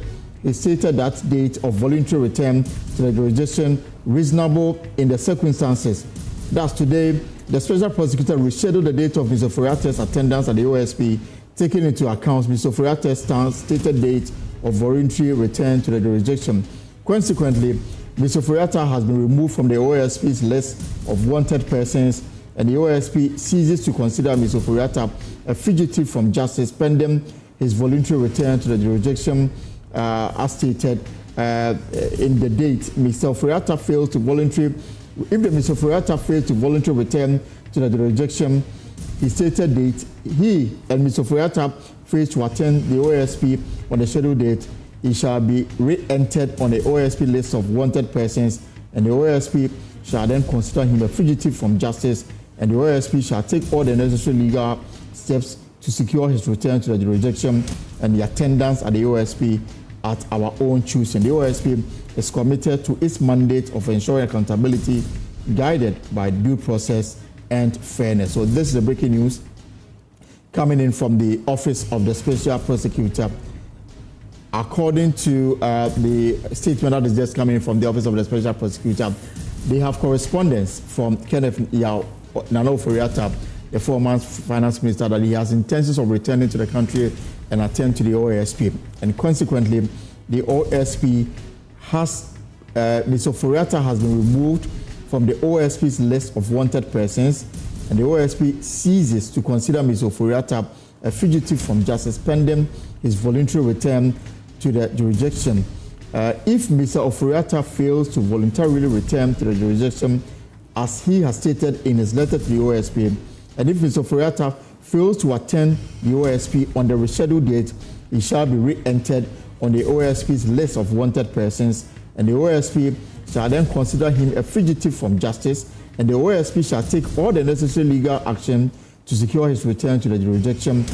that date of voluntary return to the jurisdiction reasonable in the circumstances. Thus, today, the Special Prosecutor rescheduled the date of Mr. Ofori-Atta's attendance at the OSP, taking into account Mr. Ofori-Atta's stated date of voluntary return to the jurisdiction. Consequently, Mr. Ofori-Atta has been removed from the OSP's list of wanted persons, and the OSP ceases to consider Mr. Ofori-Atta a fugitive from justice pending his voluntary return to the jurisdiction, as stated in the date Mr. Ofori-Atta failed to voluntarily. If the Mr. Ofori-Atta failed to voluntarily return to the jurisdiction, his stated date, he and Mr. Ofori-Atta failed to attend the OSP on the scheduled date, he shall be re-entered on the OSP list of wanted persons, and the OSP shall then consider him a fugitive from justice, and the OSP shall take all the necessary legal steps to secure his return to the jurisdiction and the attendance at the OSP at our own choosing. The OSP is committed to its mandate of ensuring accountability guided by due process and fairness. So this is the breaking news coming in from the Office of the Special Prosecutor. According to the statement that is just coming in from the Office of the Special Prosecutor, they have correspondence from Kenneth Nanaya Ofori-Atta, the former finance minister, that he has intentions of returning to the country and attend to the OSP. And consequently, the OSP has, Mr. Ofori-Atta has been removed from the OSP's list of wanted persons, and the OSP ceases to consider Mr. Ofori-Atta a fugitive from justice pending his voluntary return to the jurisdiction. If Mr. Ofori-Atta fails to voluntarily return to the jurisdiction as he has stated in his letter to the OSP. And if Mr. Ofori-Atta fails to attend the OSP on the rescheduled date, he shall be re-entered on the OSP's list of wanted persons, and the OSP shall then consider him a fugitive from justice, and the OSP shall take all the necessary legal action to secure his return to the jurisdiction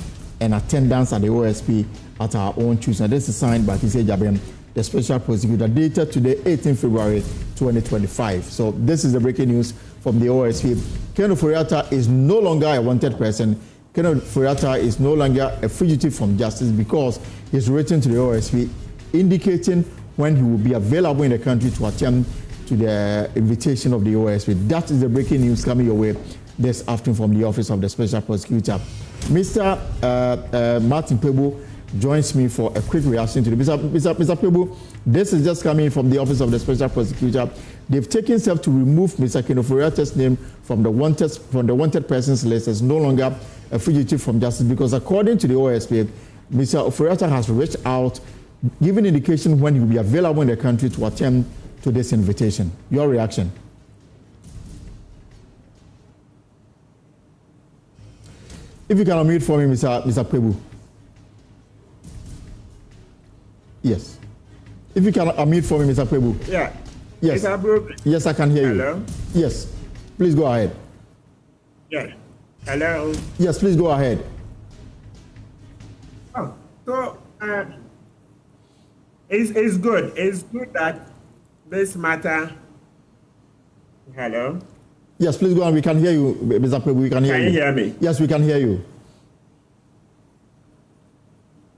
and attendance at the OSP at our own choosing. And this is signed by Kise Jabem, the special prosecutor, dated today, 18 February 2025. So this is the breaking news from the OSP. Ken Ofori-Atta is no longer a wanted person. Ken Ofori-Atta is no longer a fugitive from justice because he's written to the OSP indicating when he will be available in the country to attend to the invitation of the OSP. That is the breaking news coming your way this afternoon from the Office of the Special Prosecutor. Mr. Martin Pebu joins me for a quick reaction to the Mr. Pebu. This is just coming from the Office of the Special Prosecutor. They've taken steps to remove Mr. Ken Ofori-Atta's name from the wanted persons list as no longer a fugitive from justice because according to the OSP, Mr. Ofori-Atta has reached out, giving indication when he will be available in the country to attend to this invitation. Your reaction? If you can unmute for me, Mr. Pebu. Yes. If you can unmute for me, Mr. Pebu. Yeah. Yes. Yes, I can hear you. Hello? Yes. Please go ahead. Yeah. Hello? Yes, please go ahead. Oh, so it's good. It's good that this matter. Hello? Yes, please go on. We can hear you, Mr. Pebu. We can hear you. Can you hear me? Yes, we can hear you.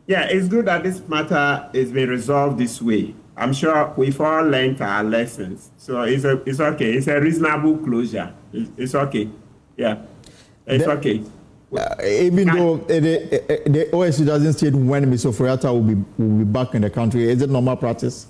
Yeah, it's good that this matter is being resolved this way. I'm sure we've all learned our lessons. So it's okay. It's a reasonable closure. It's okay. Yeah, it's okay. Even though the OSC doesn't state when Mr. Ofori-Atta will be back in the country, is it normal practice?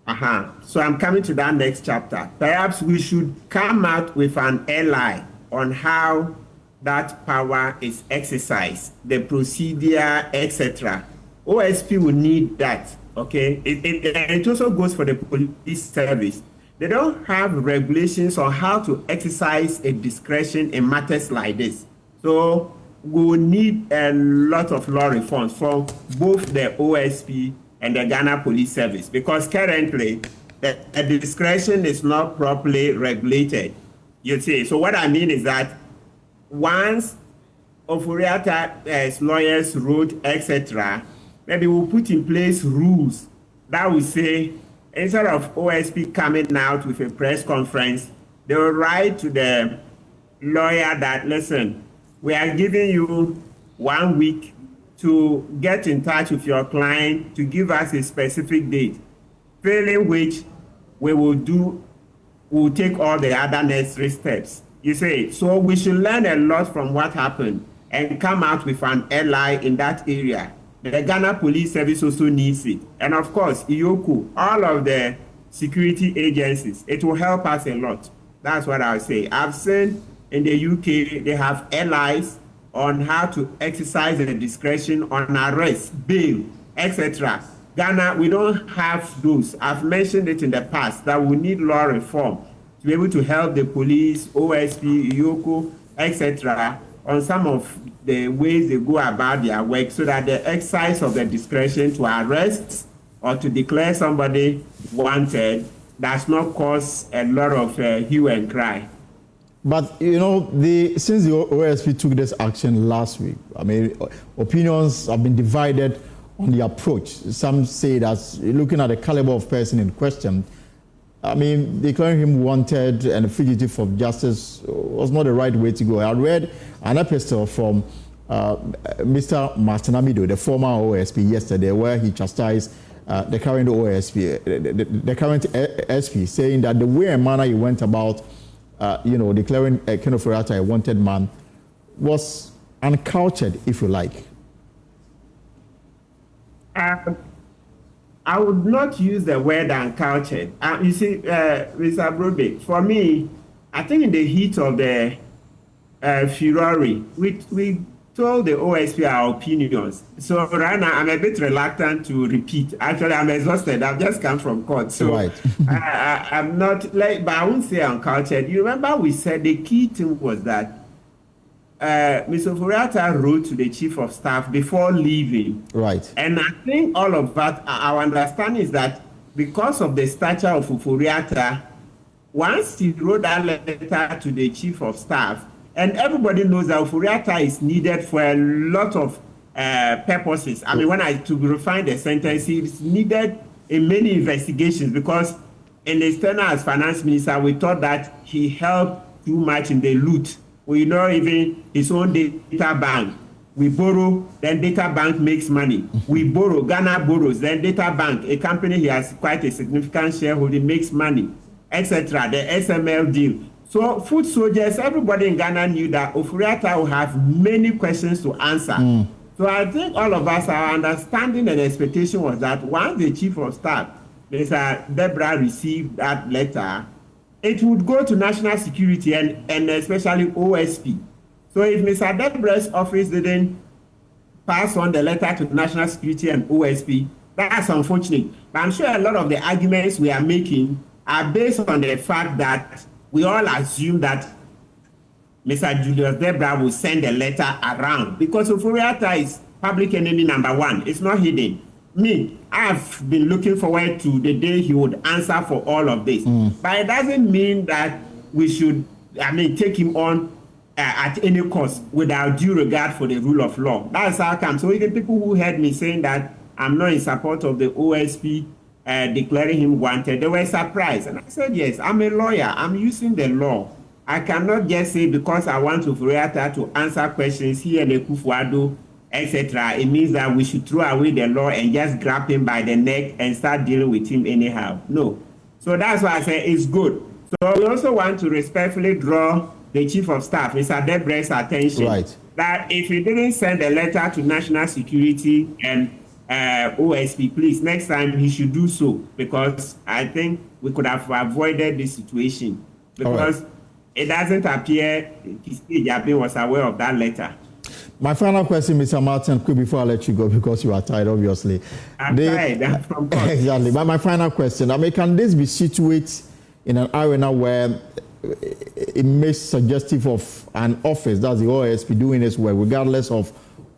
So I'm coming to that next chapter. Perhaps we should come out with an ally on how that power is exercised, the procedure, etc. OSP will need that, okay? It also goes for the police service. They don't have regulations on how to exercise a discretion in matters like this. So we will need a lot of law reforms for both the OSP and the Ghana Police Service because currently the discretion is not properly regulated. You see, so what I mean is that once Ofori-Atta's lawyers wrote, etc., maybe we'll put in place rules that will say, instead of OSP coming out with a press conference, they will write to the lawyer that, listen, we are giving you 1 week to get in touch with your client to give us a specific date, failing which we'll take all the other necessary steps. You see, so we should learn a lot from what happened and come out with an ally in that area. The Ghana Police Service also needs it. And of course, IOCO, all of the security agencies, it will help us a lot. That's what I'll say. I've seen in the UK, they have allies on how to exercise the discretion on arrest, bail, etc. Ghana, we don't have those. I've mentioned it in the past that we need law reform to be able to help the police, OSP, IOCO, etc. on some of the ways they go about their work so that the exercise of the discretion to arrest or to declare somebody wanted does not cause a lot of hue and cry. But, you know, since the OSP took this action last week, I mean, opinions have been divided on the approach. Some say that looking at the caliber of person in question, I mean, declaring him wanted and a fugitive from justice was not the right way to go. I read an epistle from Mr. Martin Amido, the former OSP, yesterday, where he chastised the current OSP, the current SP, saying that the way and manner he went about, declaring Ken Ofori-Atta a wanted man was uncultured, if you like. I would not use the word uncultured. You see, Mr. Broderick, for me, I think in the heat of the furore, we told the OSP our opinions. So right now, I'm a bit reluctant to repeat. Actually, I'm exhausted. I've just come from court. So right. I'm not, like, but I won't say uncultured. You remember we said the key thing was that Mr. Ofori-Atta wrote to the chief of staff before leaving. Right. And I think all of that, our understanding is that because of the stature of Ofori-Atta, once he wrote that letter to the chief of staff, and everybody knows that Ofori-Atta is needed for a lot of purposes. I mean, when to refine the sentence, it's needed in many investigations because in his tenure as finance minister, we thought that he helped too much in the loot. We know even his own data bank. We borrow, then data bank makes money. We borrow, Ghana borrows, then data bank, a company he has quite a significant shareholding, makes money, etc. The SML deal. So food soldiers, everybody in Ghana knew that Ofori-Atta will have many questions to answer. So I think all of us, our understanding and expectation was that once the chief of staff, Mr. Deborah, received that letter, it would go to national security and especially OSP. So if Mr. Deborah's office didn't pass on the letter to national security and OSP, that's unfortunate. But I'm sure a lot of the arguments we are making are based on the fact that we all assume that Mr. Julius Deborah will send a letter around because Ofori-Atta is public enemy number one. It's not hidden. Me, I've been looking forward to the day he would answer for all of this. But it doesn't mean that we should, take him on at any cost without due regard for the rule of law. That's how come. So even people who heard me saying that I'm not in support of the OSP declaring him wanted, they were surprised. And I said, yes, I'm a lawyer. I'm using the law. I cannot just say because I want Ofori-Atta to answer questions here in Akufo-Addo, etc. It means that we should throw away the law and just grab him by the neck and start dealing with him anyhow. No. So that's why I say it's good. So we also want to respectfully draw the chief of staff, Mr. Deborah's attention that if he didn't send a letter to national security and OSP, please, next time he should do so because I think we could have avoided this situation because it doesn't appear Kispi was aware of that letter. My final question, Mr. Martin, quick before I let you go because you are tired, obviously. I'm tired. I'm from court. Exactly. But my final question, can this be situated in an arena where it makes suggestive of an office, that's the OSP, doing its work, regardless of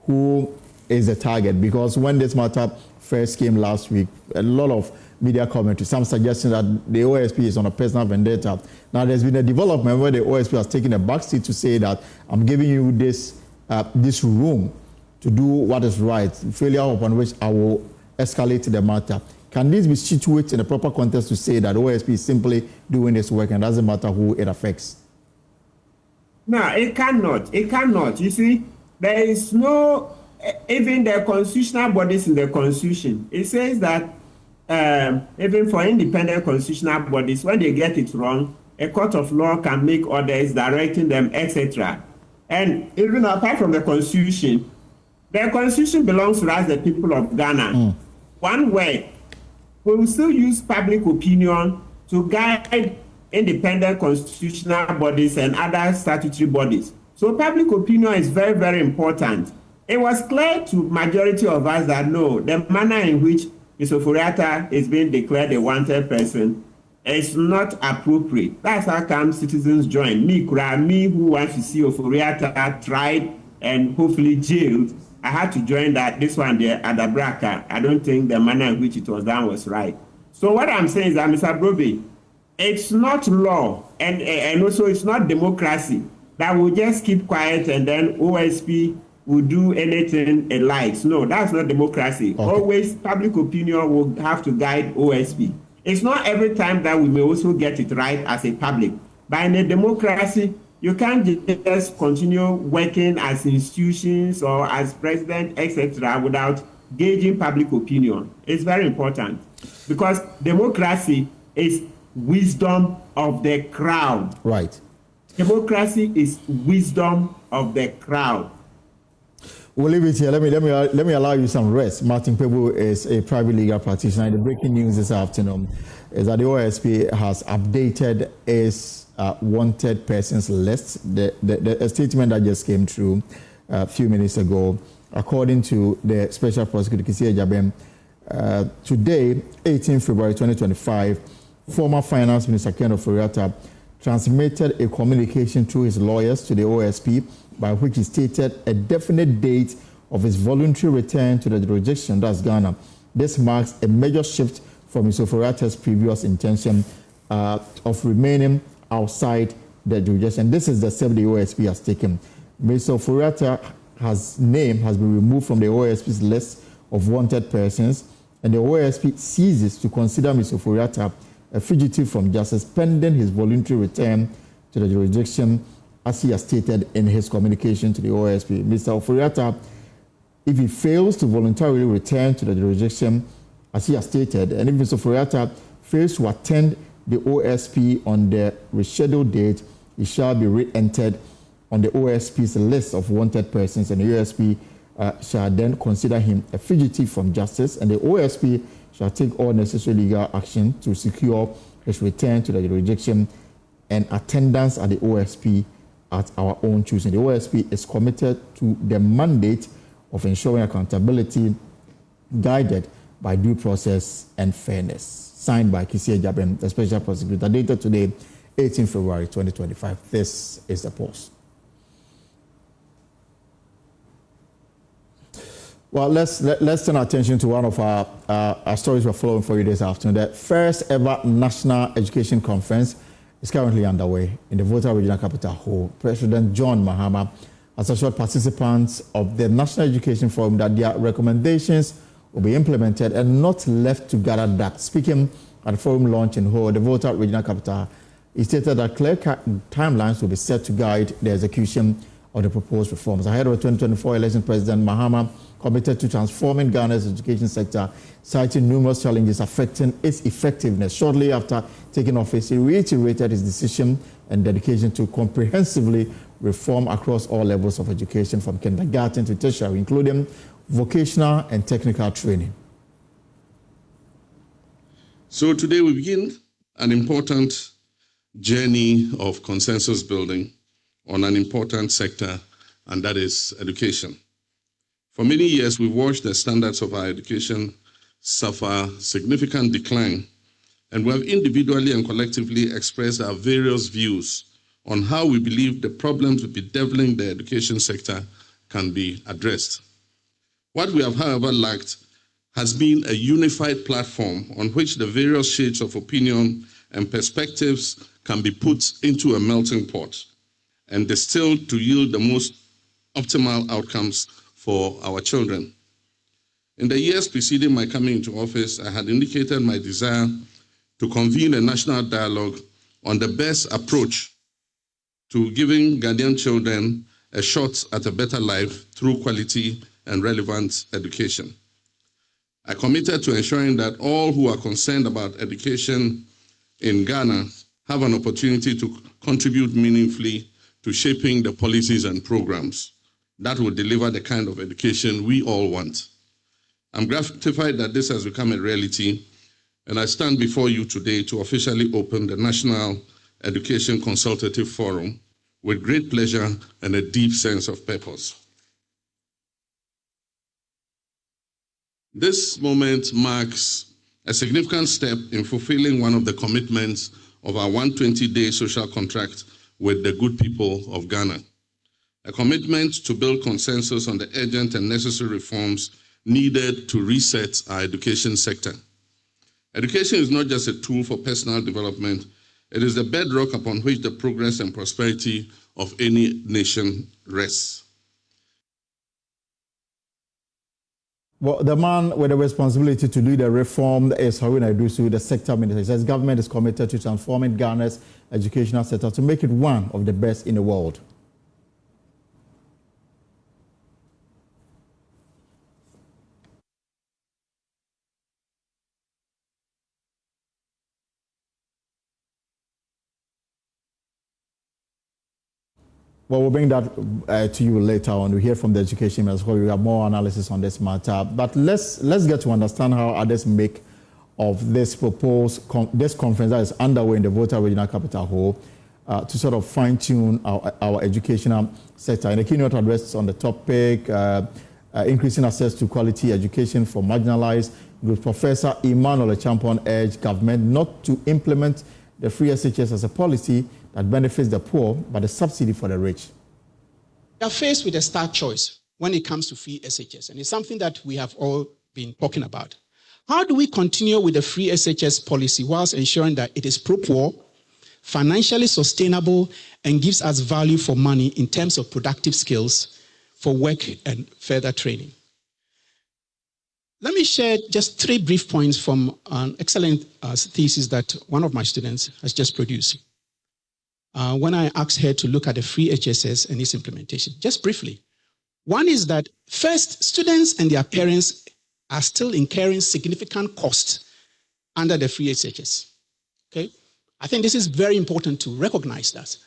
who is the target? Because when this matter first came last week, a lot of media commentary, some suggesting that the OSP is on a personal vendetta. Now, there's been a development where the OSP has taken a backseat to say that I'm giving you this room to do what is right, failure upon which I will escalate the matter. Can this be situated in a proper context to say that OSP is simply doing its work and doesn't matter who it affects? No, it cannot. It cannot. You see, there is no, even the constitutional bodies in the Constitution, it says that even for independent constitutional bodies, when they get it wrong, a court of law can make orders directing them, etc. And even apart from the Constitution belongs to us, the people of Ghana. One way, we will still use public opinion to guide independent constitutional bodies and other statutory bodies. So public opinion is very, very important. It was clear to majority of us that no, the manner in which Mr. Ofori-Atta is being declared a wanted person is not appropriate. That's how come citizens join. Me who wants to see Ofori-Atta tried and hopefully jailed, I had to join that. This one there at the Braka. I don't think the manner in which it was done was right. So what I'm saying is that, Mr. Broby, it's not law and also it's not democracy that will just keep quiet and then OSP will do anything it likes. No, that's not democracy. Okay. Always public opinion will have to guide OSP. It's not every time that we may also get it right as a public. But in a democracy, you can't just continue working as institutions or as president, etc., without gauging public opinion. It's very important because democracy is wisdom of the crowd. Right. Democracy is wisdom of the crowd. We'll leave it here. Let me allow you some rest. Martin Pebu is a private legal practitioner. And the breaking news this afternoon is that the OSP has updated its wanted persons list. The statement that just came through a few minutes ago. According to the Special Prosecutor Kisia Jabem, today, 18 February 2025, former Finance Minister Ken Ofori-Atta transmitted a communication through his lawyers to the OSP by which he stated a definite date of his voluntary return to the jurisdiction, that's Ghana. This marks a major shift from Mr. Ofori-Atta's previous intention of remaining outside the jurisdiction. This is the step the OSP has taken. Mr. Ofori-Atta's name has been removed from the OSP's list of wanted persons, and the OSP ceases to consider Mr. Ofori-Atta a fugitive from justice pending his voluntary return to the jurisdiction, as he has stated in his communication to the OSP. Mr. Ofori-Atta, if he fails to voluntarily return to the jurisdiction, as he has stated, and if Mr. Ofori-Atta fails to attend the OSP on the rescheduled date, he shall be re-entered on the OSP's list of wanted persons, and the OSP shall then consider him a fugitive from justice, and the OSP shall take all necessary legal action to secure his return to the jurisdiction and attendance at the OSP at our own choosing. The OSP is committed to the mandate of ensuring accountability guided by due process and fairness. Signed by Kisia Jabem, the Special Prosecutor, dated today, 18 February 2025. This is the post. Well, let's turn our attention to one of our stories we're following for you this afternoon. The first ever National Education Conference is currently underway in the Volta Regional Capital Hall. President John Mahama has assured participants of the National Education Forum that their recommendations will be implemented and not left to gather dust. Speaking at the forum launch in Ho, the Volta Regional Capital, he stated that clear timelines will be set to guide the execution of the proposed reforms. Ahead of the 2024 election, President Mahama committed to transforming Ghana's education sector, citing numerous challenges affecting its effectiveness. Shortly after taking office, he reiterated his decision and dedication to comprehensively reform across all levels of education, from kindergarten to tertiary, including vocational and technical training. So today we begin an important journey of consensus building on an important sector, and that is education. For many years, we've watched the standards of our education suffer significant decline, and we have individually and collectively expressed our various views on how we believe the problems bedeviling the education sector can be addressed. What we have, however, lacked has been a unified platform on which the various shades of opinion and perspectives can be put into a melting pot and distilled to yield the most optimal outcomes for our children. In the years preceding my coming into office, I had indicated my desire to convene a national dialogue on the best approach to giving Ghanaian children a shot at a better life through quality and relevant education. I committed to ensuring that all who are concerned about education in Ghana have an opportunity to contribute meaningfully to shaping the policies and programs that will deliver the kind of education we all want. I'm gratified that this has become a reality, and I stand before you today to officially open the National Education Consultative Forum with great pleasure and a deep sense of purpose. This moment marks a significant step in fulfilling one of the commitments of our 120-day social contract with the good people of Ghana, a commitment to build consensus on the urgent and necessary reforms needed to reset our education sector. Education is not just a tool for personal development, it is the bedrock upon which the progress and prosperity of any nation rests. Well, the man with the responsibility to lead the reform is Haruna Iddrisu, the sector minister. He says government is committed to transforming Ghana's educational sector to make it one of the best in the world. Well, we'll bring that to you later on. We hear from the education minister. We have more analysis on this matter. But let's get to understand how others make of this proposed this conference that is underway in the Volta Regional Capital Hall. to sort of fine-tune our educational sector. In a keynote address on the topic, increasing access to quality education for marginalized groups, Professor Emmanuel Champon urged government not to implement the free SHS as a policy that benefits the poor, but a subsidy for the rich. We are faced with a stark choice when it comes to free SHS, and it's something that we have all been talking about. How do we continue with the free SHS policy whilst ensuring that it is pro-poor, financially sustainable, and gives us value for money in terms of productive skills for work and further training? Let me share just 3 brief points from an excellent thesis that one of my students has just produced. When I asked her to look at the free HSS and its implementation, just briefly. One is that first, students and their parents are still incurring significant costs under the free HSS. Okay? I think this is very important to recognize that.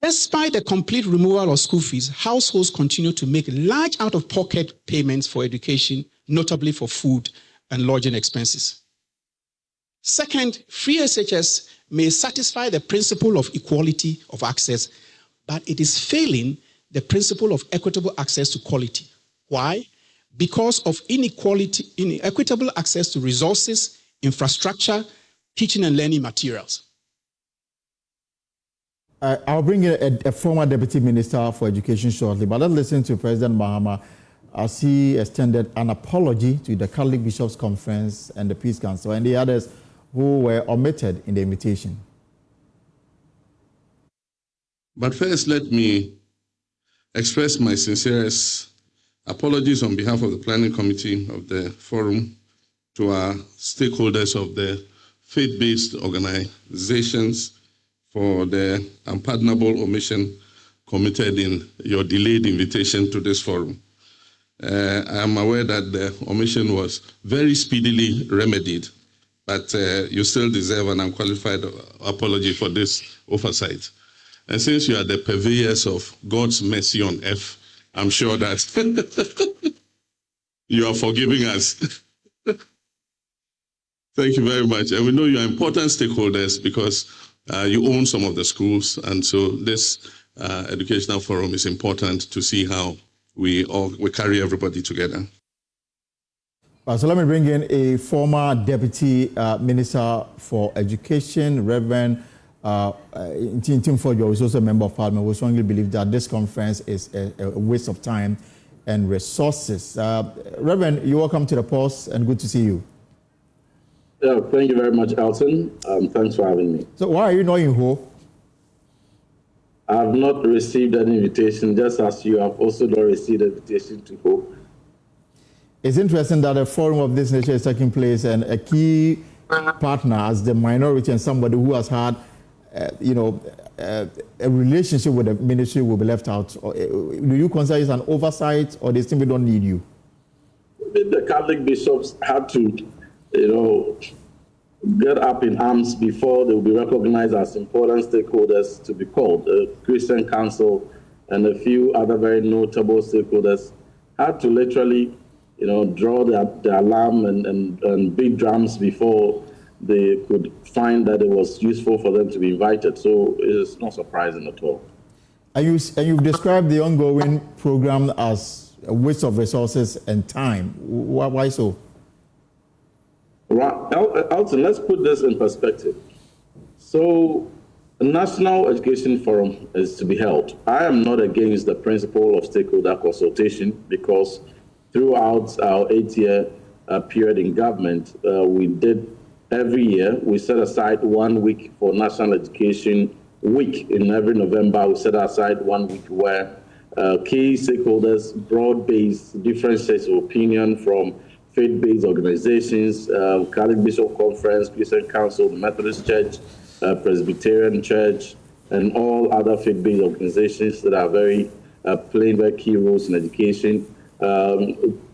Despite the complete removal of school fees, households continue to make large out-of-pocket payments for education, notably for food and lodging expenses. Second, free SHS may satisfy the principle of equality of access, but it is failing the principle of equitable access to quality. Why? Because of inequitable access to resources, infrastructure, teaching and learning materials. I'll bring in a former Deputy Minister for Education shortly, but let's listen to President Mahama as he extended an apology to the Catholic Bishops' Conference and the Peace Council and the others who were omitted in the invitation. But first, let me express my sincerest apologies on behalf of the Planning Committee of the Forum to our stakeholders of the faith-based organizations for the unpardonable omission committed in your delayed invitation to this forum. I am aware that the omission was very speedily remedied, but you still deserve an unqualified apology for this oversight. And since you are the purveyors of God's mercy on earth, I'm sure that you are forgiving us. Thank you very much. And we know you are important stakeholders because you own some of the schools. And so this educational forum is important to see how we carry everybody together. So let me bring in a former Deputy Minister for Education, Reverend Tim Ford, who is also a Member of Parliament. We strongly believe that this conference is a waste of time and resources. Reverend, you're welcome to the post and good to see you. Yeah, thank you very much, Elton. Thanks for having me. So why are you not in Ho? I have not received an invitation, just as you have also not received an invitation to Ho. It's interesting that a forum of this nature is taking place and a key partner as the minority and somebody who has had, a relationship with the ministry will be left out. Do you consider it an oversight or they simply don't need you? The Catholic bishops had to, get up in arms before they will be recognized as important stakeholders to be called. The Christian Council and a few other very notable stakeholders had to literally, draw the alarm and beat drums before they could find that it was useful for them to be invited. So it's not surprising at all. And you've described the ongoing program as a waste of resources and time. Why so? Elton, let's put this in perspective. So a National Education Forum is to be held. I am not against the principle of stakeholder consultation because throughout our 8-year period in government, we did every year, we set aside 1 week for National Education Week. In every November, we set aside 1 week where key stakeholders, broad-based, different sets of opinion from faith-based organizations, Catholic Bishop Conference, Christian Council, the Methodist Church, Presbyterian Church, and all other faith-based organizations that are playing very key roles in education.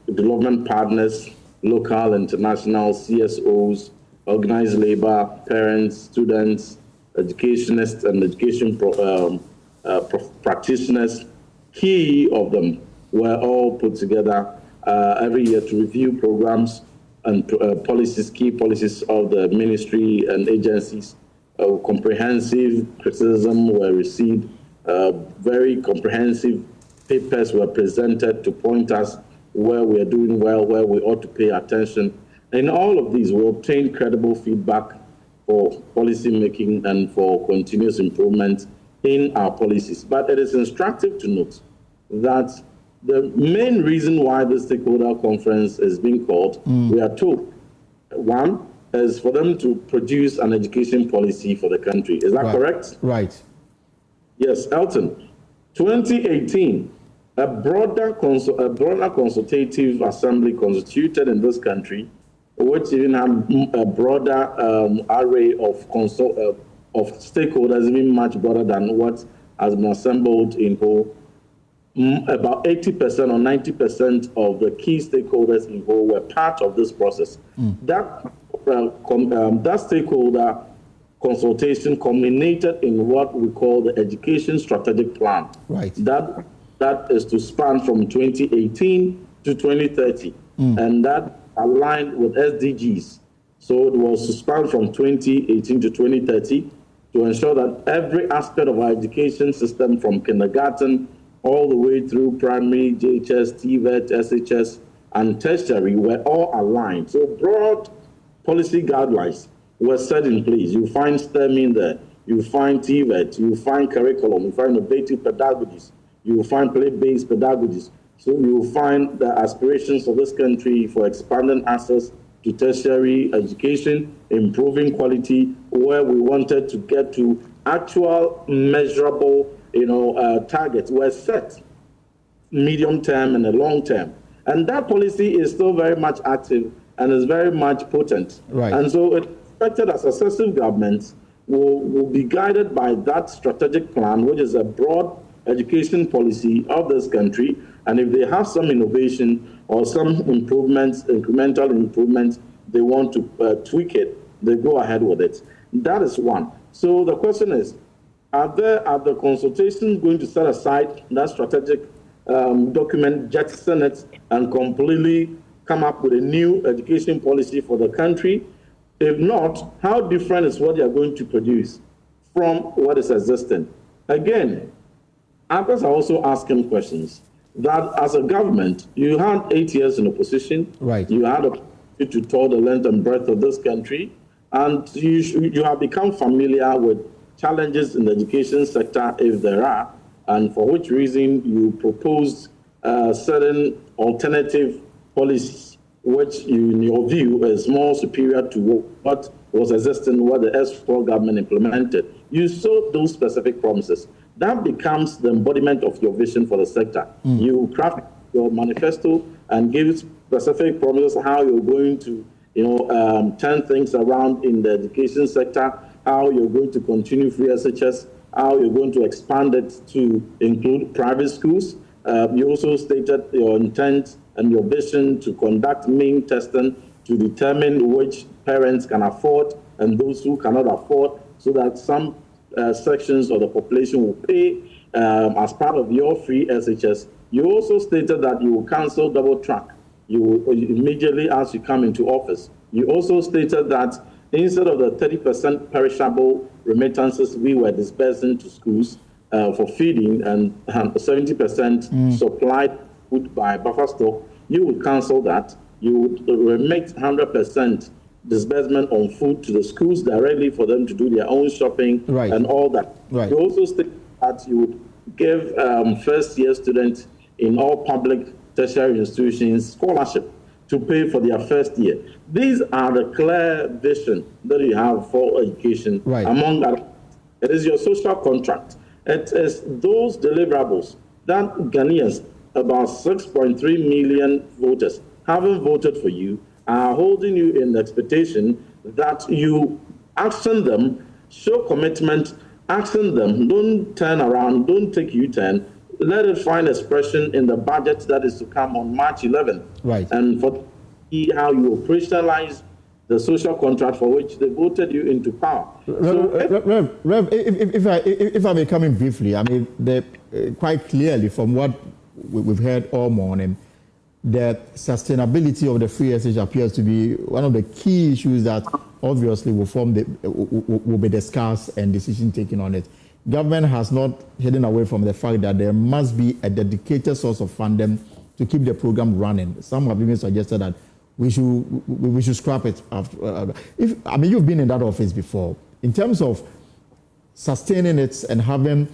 Development partners, local, international, CSOs, organized labor, parents, students, educationists, and education practitioners. Key of them were all put together every year to review programs and policies, key policies of the ministry and agencies comprehensive criticism were received, very comprehensive papers were presented to point us where we are doing well, where we ought to pay attention. In all of these, we obtained credible feedback for policy making and for continuous improvement in our policies. But it is instructive to note that the main reason why the stakeholder conference is being called, we are told, one, is for them to produce an education policy for the country. Is that correct? Right. Yes, Elton. 2018, a broader consultative assembly constituted in this country, which even had a broader array of stakeholders, even much broader than what has been assembled in whole. About 80% or 90% of the key stakeholders in whole were part of this process. That stakeholder consultation culminated in what we call the Education Strategic Plan. Right. That is to span from 2018 to 2030, and that aligned with SDGs. So it was to span from 2018 to 2030 to ensure that every aspect of our education system, from kindergarten all the way through primary, JHS, TVET, SHS, and tertiary, were all aligned. So broad policy guidelines were set in place. You find STEM in there, you find TVET, you find curriculum, you find innovative pedagogies, you find play-based pedagogies. So you find the aspirations of this country for expanding access to tertiary education, improving quality, where we wanted to get to actual measurable targets were set, medium term and a long term. And that policy is still very much active and is very much potent. Right. And so it's expected that successive governments will be guided by that strategic plan, which is a broad education policy of this country. And if they have some innovation or some improvements, incremental improvements, they want to tweak it, they go ahead with it. That is one. So the question is, are the consultations going to set aside that strategic document, jettison it, and completely come up with a new education policy for the country? If not, how different is what they are going to produce from what is existing? Again, others are also asking questions that as a government, you had 8 years in opposition. Right. You had a to tour the length and breadth of this country, and you have become familiar with challenges in the education sector, if there are, and for which reason you proposed certain alternative policies, which in your view is more superior to what was existing, what the S4 government implemented. You saw those specific promises. That becomes the embodiment of your vision for the sector. You craft your manifesto and give specific promises how you're going to turn things around in the education sector, how you're going to continue free SHS, how you're going to expand it to include private schools. You also stated your intent and your vision to conduct mean testing to determine which parents can afford and those who cannot afford, so that some sections of the population will pay as part of your free SHS. You also stated that you will cancel double track. You will immediately as you come into office. You also stated that instead of the 30% perishable remittances we were dispersing to schools for feeding and 70% supplied food by buffer stock, you would cancel that. You would remit 100% disbursement on food to the schools directly for them to do their own shopping and all that. Right. You also stated that you would give first-year students in all public tertiary institutions scholarship to pay for their first year. These are the clear vision that you have for education. Right. Among others, it is your social contract. It is those deliverables that Ghanaians, about 6.3 million voters, haven't voted for you, are holding you in expectation that you action them, show commitment, action them, don't turn around, don't take U-turn, let it find expression in the budget that is to come on March 11th. Right. And for see how you operationalize the social contract for which they voted you into power. Rev, if I may come in briefly, I mean, quite clearly from what we've heard all morning, that sustainability of the free SH appears to be one of the key issues that obviously will be discussed and decision taken on it. Government has not hidden away from the fact that there must be a dedicated source of funding to keep the program running. Some have even suggested that we should scrap it. You've been in that office before. In terms of sustaining it and having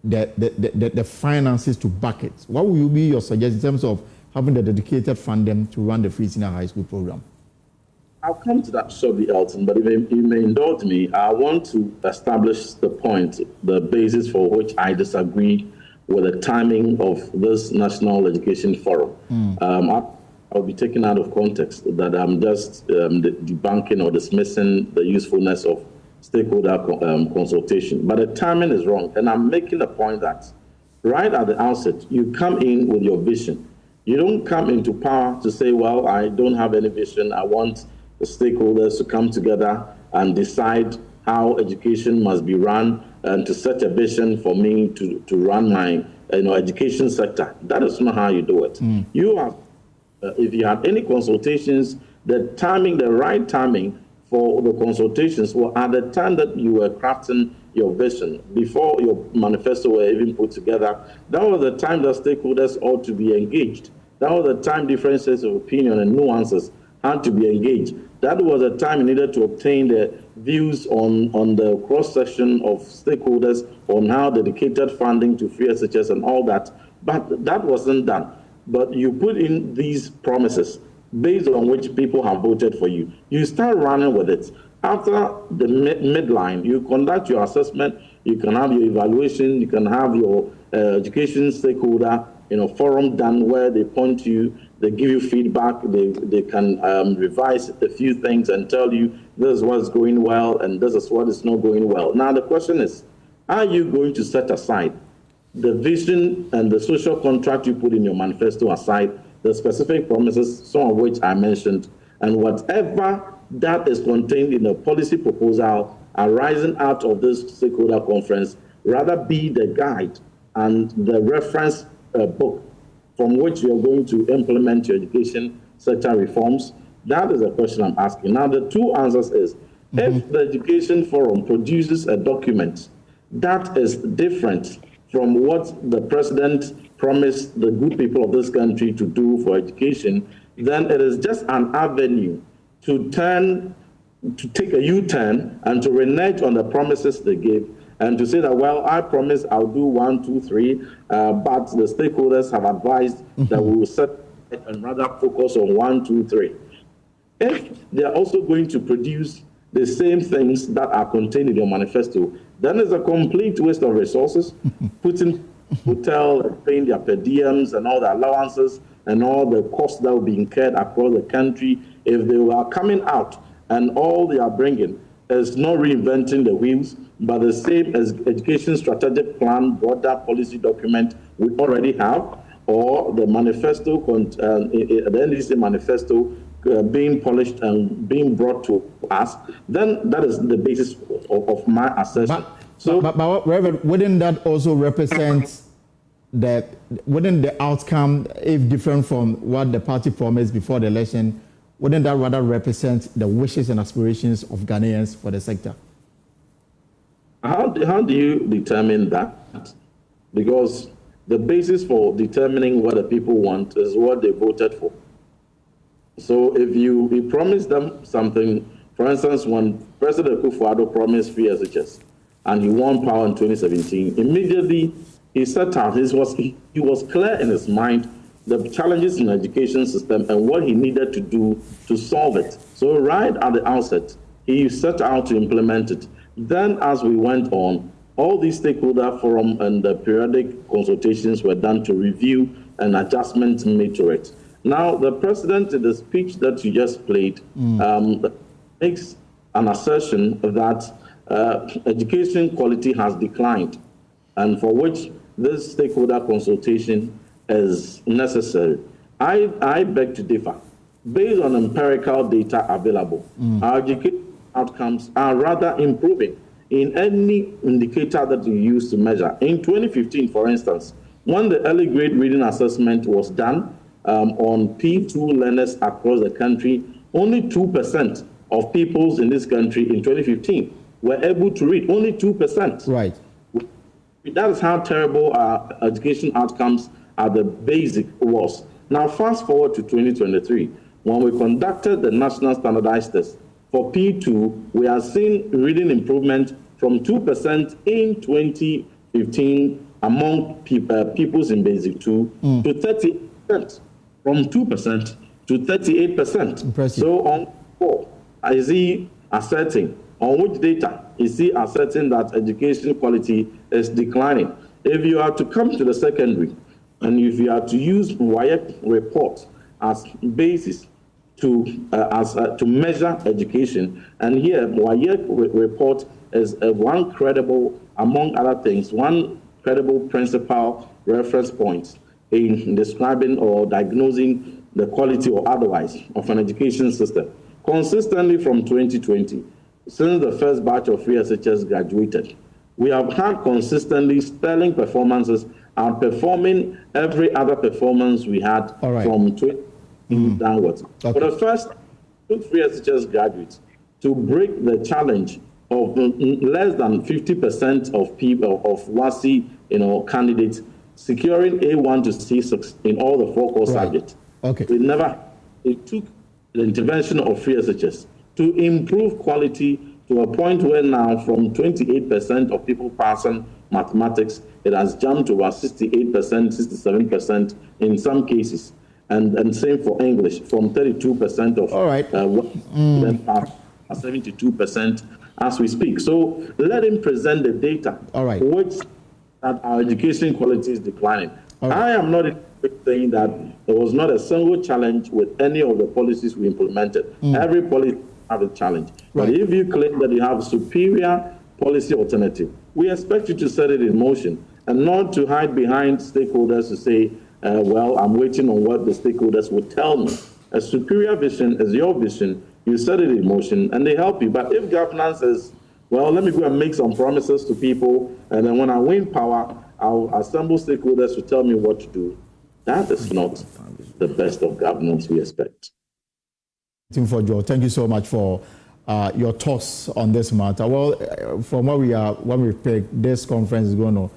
the finances to back it, what will be your suggestion in terms of having the dedicated funding to run the free senior high school program? I'll come to that shortly, Elton, but if you may indulge me, I want to establish the point, the basis for which I disagree with the timing of this National Education Forum. I'll be taken out of context that I'm just debunking or dismissing the usefulness of stakeholder consultation. But the timing is wrong. And I'm making the point that right at the outset, you come in with your vision. You don't come into power to say, well, I don't have any vision. I want the stakeholders to come together and decide how education must be run and to set a vision for me to run my education sector. That is not how you do it. You have, if you had any consultations, the right timing for the consultations were at the time that you were crafting your vision, before your manifesto were even put together. That was the time that stakeholders ought to be engaged. That was the time differences of opinion and nuances had to be engaged. That was the time you needed to obtain the views on the cross-section of stakeholders on how dedicated funding to free SHS and all that. But that wasn't done. But you put in these promises based on which people have voted for you. You start running with it. After the midline, you conduct your assessment, you can have your evaluation, you can have your education stakeholder forum done where they point to you, they give you feedback, they can revise a few things and tell you this is what's going well and this is what is not going well. Now the question is, are you going to set aside the vision and the social contract you put in your manifesto aside, the specific promises, some of which I mentioned, and whatever that is contained in a policy proposal arising out of this stakeholder conference, rather be the guide and the reference book from which you're going to implement your education sector reforms? That is the question I'm asking. Now, the two answers is, if the Education Forum produces a document that is different from what the president promised the good people of this country to do for education, then it is just an avenue to take a U-turn and to renege on the promises they gave and to say that, well, I promise I'll do 1, 2, 3, but the stakeholders have advised that we will set and rather focus on 1, 2, 3. If they're also going to produce the same things that are contained in your manifesto, then it's a complete waste of resources, putting hotel and paying their per diems and all the allowances and all the costs that will be incurred across the country. If they were coming out and all they are bringing is not reinventing the wheels, but the same as education strategic plan, broader policy document we already have, or the manifesto, the NDC manifesto being polished and being brought to us, then that is the basis of my assessment. But Reverend, wouldn't that also represent that, wouldn't the outcome, if different from what the party promised before the election, wouldn't that rather represent the wishes and aspirations of Ghanaians for the sector? How do you determine that? Because the basis for determining what the people want is what they voted for. So if you promise them something, for instance, when President Akufo-Addo promised free SHS and he won power in 2017, immediately he set out, he was clear in his mind the challenges in the education system and what he needed to do to solve it. So right at the outset, he set out to implement it. Then as we went on, all these stakeholder forum and the periodic consultations were done to review and adjustments made to it. Now, the president, in the speech that you just played, makes an assertion that education quality has declined, and for which this stakeholder consultation is necessary. I beg to differ. Based on empirical data available, our education outcomes are rather improving in any indicator that you use to measure. In 2015, for instance, when the early grade reading assessment was done, on P2 learners across the country, only 2% of peoples in this country in 2015 were able to read. Only 2%. Right. That is how terrible our education outcomes at the basic was. Now, fast forward to 2023, when we conducted the national standardized test for P2, we are seeing reading improvement from 2% in 2015 among peoples in basic 2 to 30%, from 2% to 38%. Impressive. So on 4, is he asserting? On which data is he asserting that education quality is declining? If you are to come to the secondary, and if you are to use WAEC report as basis to measure education, and here WAEC report is one credible, among other things, one credible principal reference point in describing or diagnosing the quality or otherwise of an education system. Consistently from 2020, since the first batch of free SHS graduated, we have had consistently sterling performances, outperforming every other performance we had from 20 downwards. Okay. For the first two free SHS graduates to break the challenge of less than 50% of people of WASI, candidates securing A1 to C6 in all the 4 core subjects. Okay. It took the intervention of free SHS to improve quality to a point where now from 28% of people passing mathematics, it has jumped to about 68%, 67% in some cases. And same for English, from 32% of them pass 72% as we speak. So let him present the data, which that our education quality is declining. I am not saying that there was not a single challenge with any of the policies we implemented. Every policy has a challenge. But if you claim that you have superior policy alternative, we expect you to set it in motion and not to hide behind stakeholders to say, well, I'm waiting on what the stakeholders will tell me. A superior vision is your vision. You set it in motion and they help you. But if governance is, well, let me go and make some promises to people, and then when I win power, I'll assemble stakeholders to tell me what to do. That is not the best of governance we expect. Thank you so much for your thoughts on this matter. Well, from what we picked, this conference is going to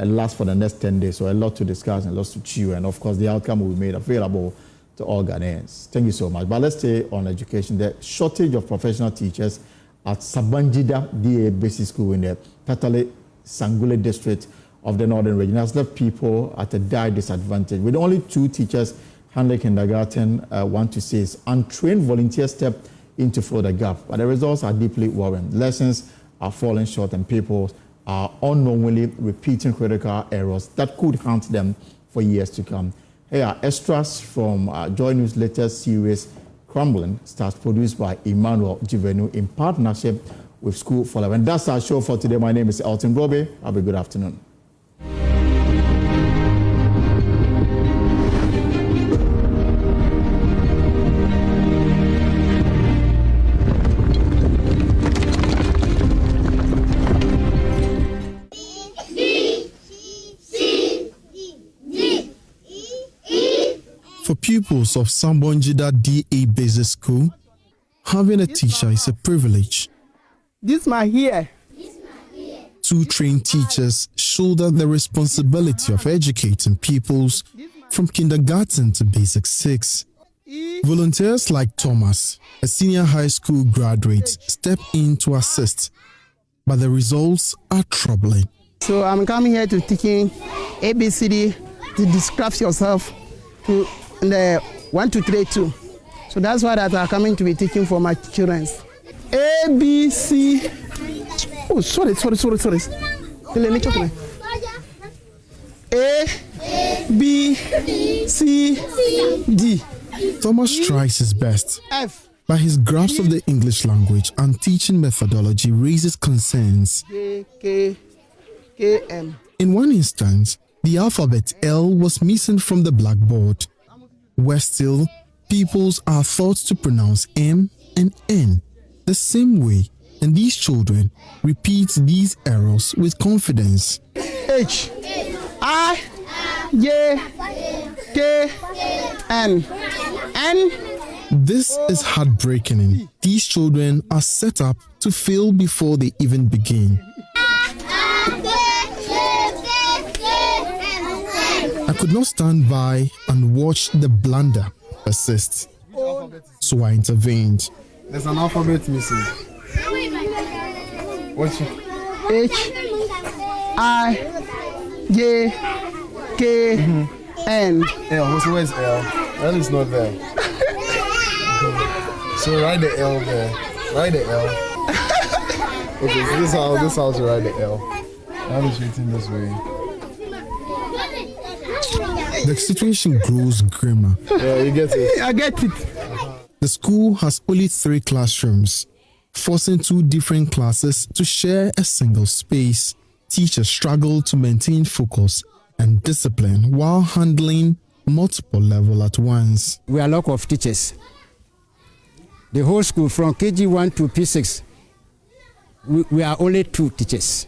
last for the next 10 days, so a lot to discuss and lots to chew, and of course the outcome will be made available to all Ghanaians. Thank you so much. But let's stay on education. The shortage of professional teachers at Sabanjida DA Basic School in the Tatale Sangule district of the Northern Region has left people at a dire disadvantage. With only 2 teachers handling kindergarten, want to say is untrained volunteers step in to fill the gap. But the results are deeply worrying. Lessons are falling short and people are unknowingly repeating critical errors that could haunt them for years to come. Here are extras from Joy News' latest series, Crumbling, stars produced by Emmanuel Jivenu in partnership with School for Life. And that's our show for today. My name is Elton Brobe. Have a good afternoon. For pupils of Sambonjida DA Basic School, having a teacher is a privilege. This my here. 2 trained teachers shoulder the responsibility of educating pupils from kindergarten to basic 6. Volunteers like Thomas, a senior high school graduate, step in to assist, but the results are troubling. So I'm coming here to teaching ABCD, to describe yourself, to the 1, 2, 3, 2. So that's why that I'm coming to be teaching for my children. A, B, C. Oh, sorry. A, B, C, D. Thomas tries his best, but his grasp of the English language and teaching methodology raises concerns. K, M. In one instance, the alphabet L was missing from the blackboard. Where still, pupils are thought to pronounce M and N the same way, and these children repeat these errors with confidence. H, I, J, K, N. N. This is heartbreaking. These children are set up to fail before they even begin. I could not stand by and watch the blunder persist, so I intervened. There's an alphabet missing. What's it? H, I, J, K, N. L. So where's L? L is not there. So write the L there. Write the L. Okay, so this how to write the L. Now it's written this way. The situation grows grimmer. Yeah, you get it. I get it. The school has only 3 classrooms, forcing 2 different classes to share a single space. Teachers struggle to maintain focus and discipline while handling multiple levels at once. We are a lot of teachers. The whole school from KG1 to P6, we are only 2 teachers.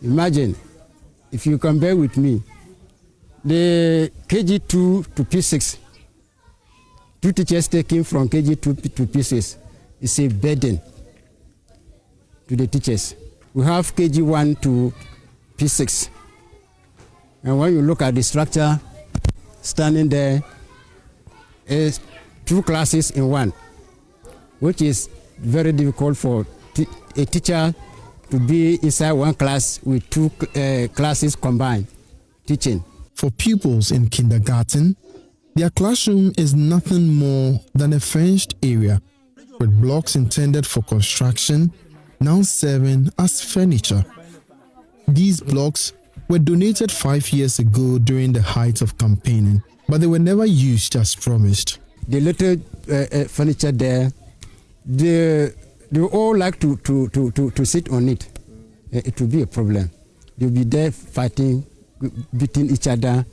Imagine, if you compare with me, the KG2 to P6, 2 teachers taking from KG2 to P6 is a burden to the teachers. We have KG1 to P6. And when you look at the structure, standing there is 2 classes in one, which is very difficult for a teacher to be inside one class with 2 classes combined teaching. For pupils in kindergarten, their classroom is nothing more than a fenced area with blocks intended for construction now serving as furniture. These blocks were donated 5 years ago during the height of campaigning, but they were never used as promised. The little furniture there, they all like to sit on it. It will be a problem. They'll be there fighting, beating each other.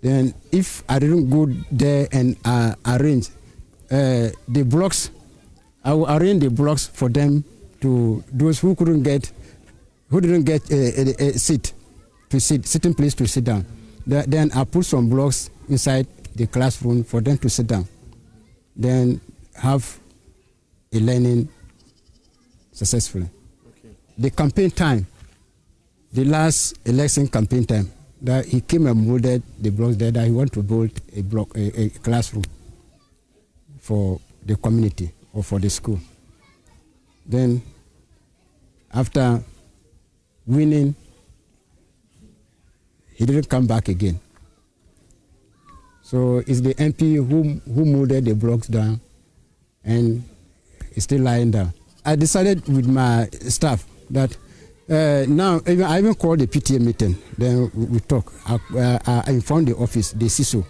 Then if I didn't go there and arrange the blocks, I will arrange the blocks for them to those who didn't get a sitting place to sit down. Then I put some blocks inside the classroom for them to sit down. Then have a learning successfully. Okay. The campaign time, the last election campaign time, that he came and molded the blocks there that he wanted to build a classroom for the community or for the school. Then after winning, he didn't come back again. So it's the MP who molded the blocks down and it's still lying down. I decided with my staff that now I even called the PTA meeting. Then we talk. I informed the office, the CISO.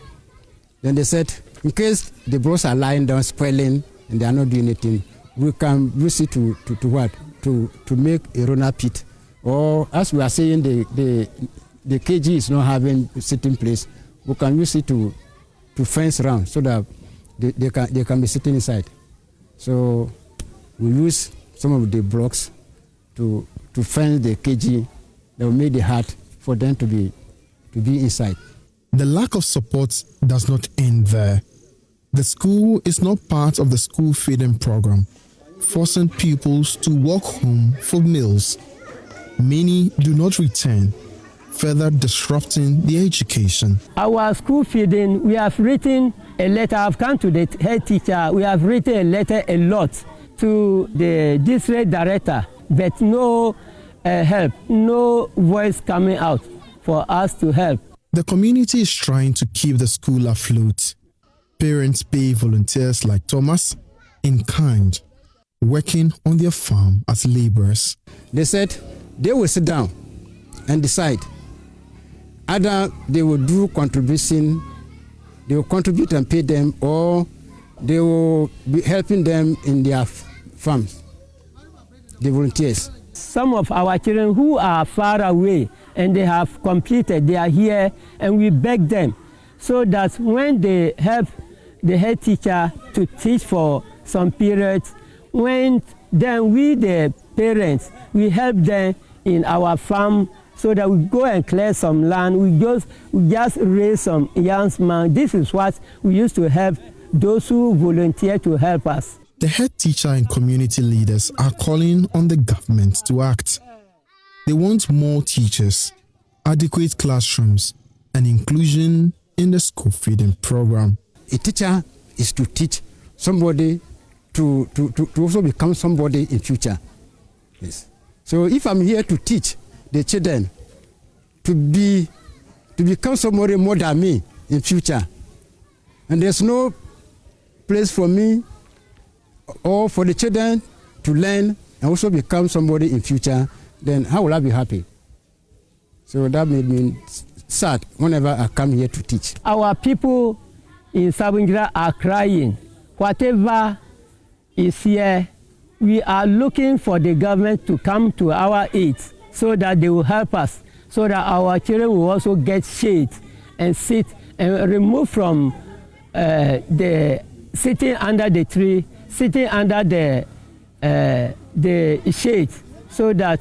Then they said, in case the blocks are lying down, spoiling, and they are not doing anything, we can use it to what? To make a runner pit. Or as we are saying, the KG is not having a sitting place, we can use it to fence around so that they can be sitting inside. So we use some of the blocks to fence the KG that will make it hard for them to be inside. The lack of support does not end there. The school is not part of the school feeding program, forcing pupils to walk home for meals. Many do not return, further disrupting their education. Our school feeding, we have written a letter. I've come to the head teacher. We have written a letter a lot to the district director, but no help, no voice coming out for us to help. The community is trying to keep the school afloat. Parents pay volunteers like Thomas in kind, working on their farm as laborers. They said they will sit down and decide either they will do contribution, they will contribute and pay them, or they will be helping them in their farms, the volunteers. Some of our children who are far away and they have completed, they are here, and we beg them so that when they help the head teacher to teach for some periods, then we, the parents, we help them in our farm so that we go and clear some land. We just raise some young men. This is what we used to help those who volunteer to help us. The head teacher and community leaders are calling on the government to act. They want more teachers, adequate classrooms, and inclusion in the school feeding program. A teacher is to teach somebody to also become somebody in future. Yes. So if I'm here to teach the children to become somebody more than me in future, and there's no place for me or for the children to learn and also become somebody in future, then how will I be happy? So that made me sad whenever I come here to teach. Our people in Sabunjira are crying. Whatever is here, we are looking for the government to come to our aid so that they will help us, so that our children will also get shade and sit and remove from the sitting under the tree, sitting under the shade, so that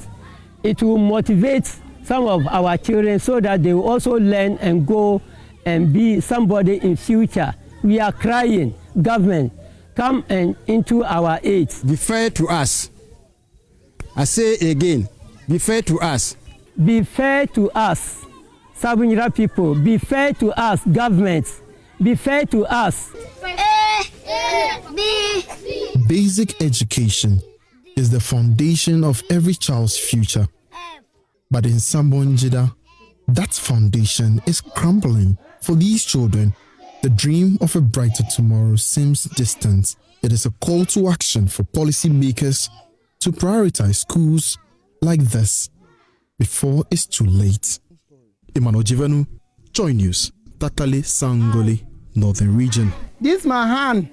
it will motivate some of our children so that they will also learn and go and be somebody in future. We are crying, government, come and into our aid. Be fair to us. I say again, be fair to us. Be fair to us, Sabunjira people. Be fair to us, government. Be fair to us. Basic education is the foundation of every child's future. But in Sabunjira, that foundation is crumbling. For these children, the dream of a brighter tomorrow seems distant. It is a call to action for policymakers to prioritize schools like this before it's too late. Emmanuel Jivenu, Joy News, Tatale Sangole, Northern Region. This my hand.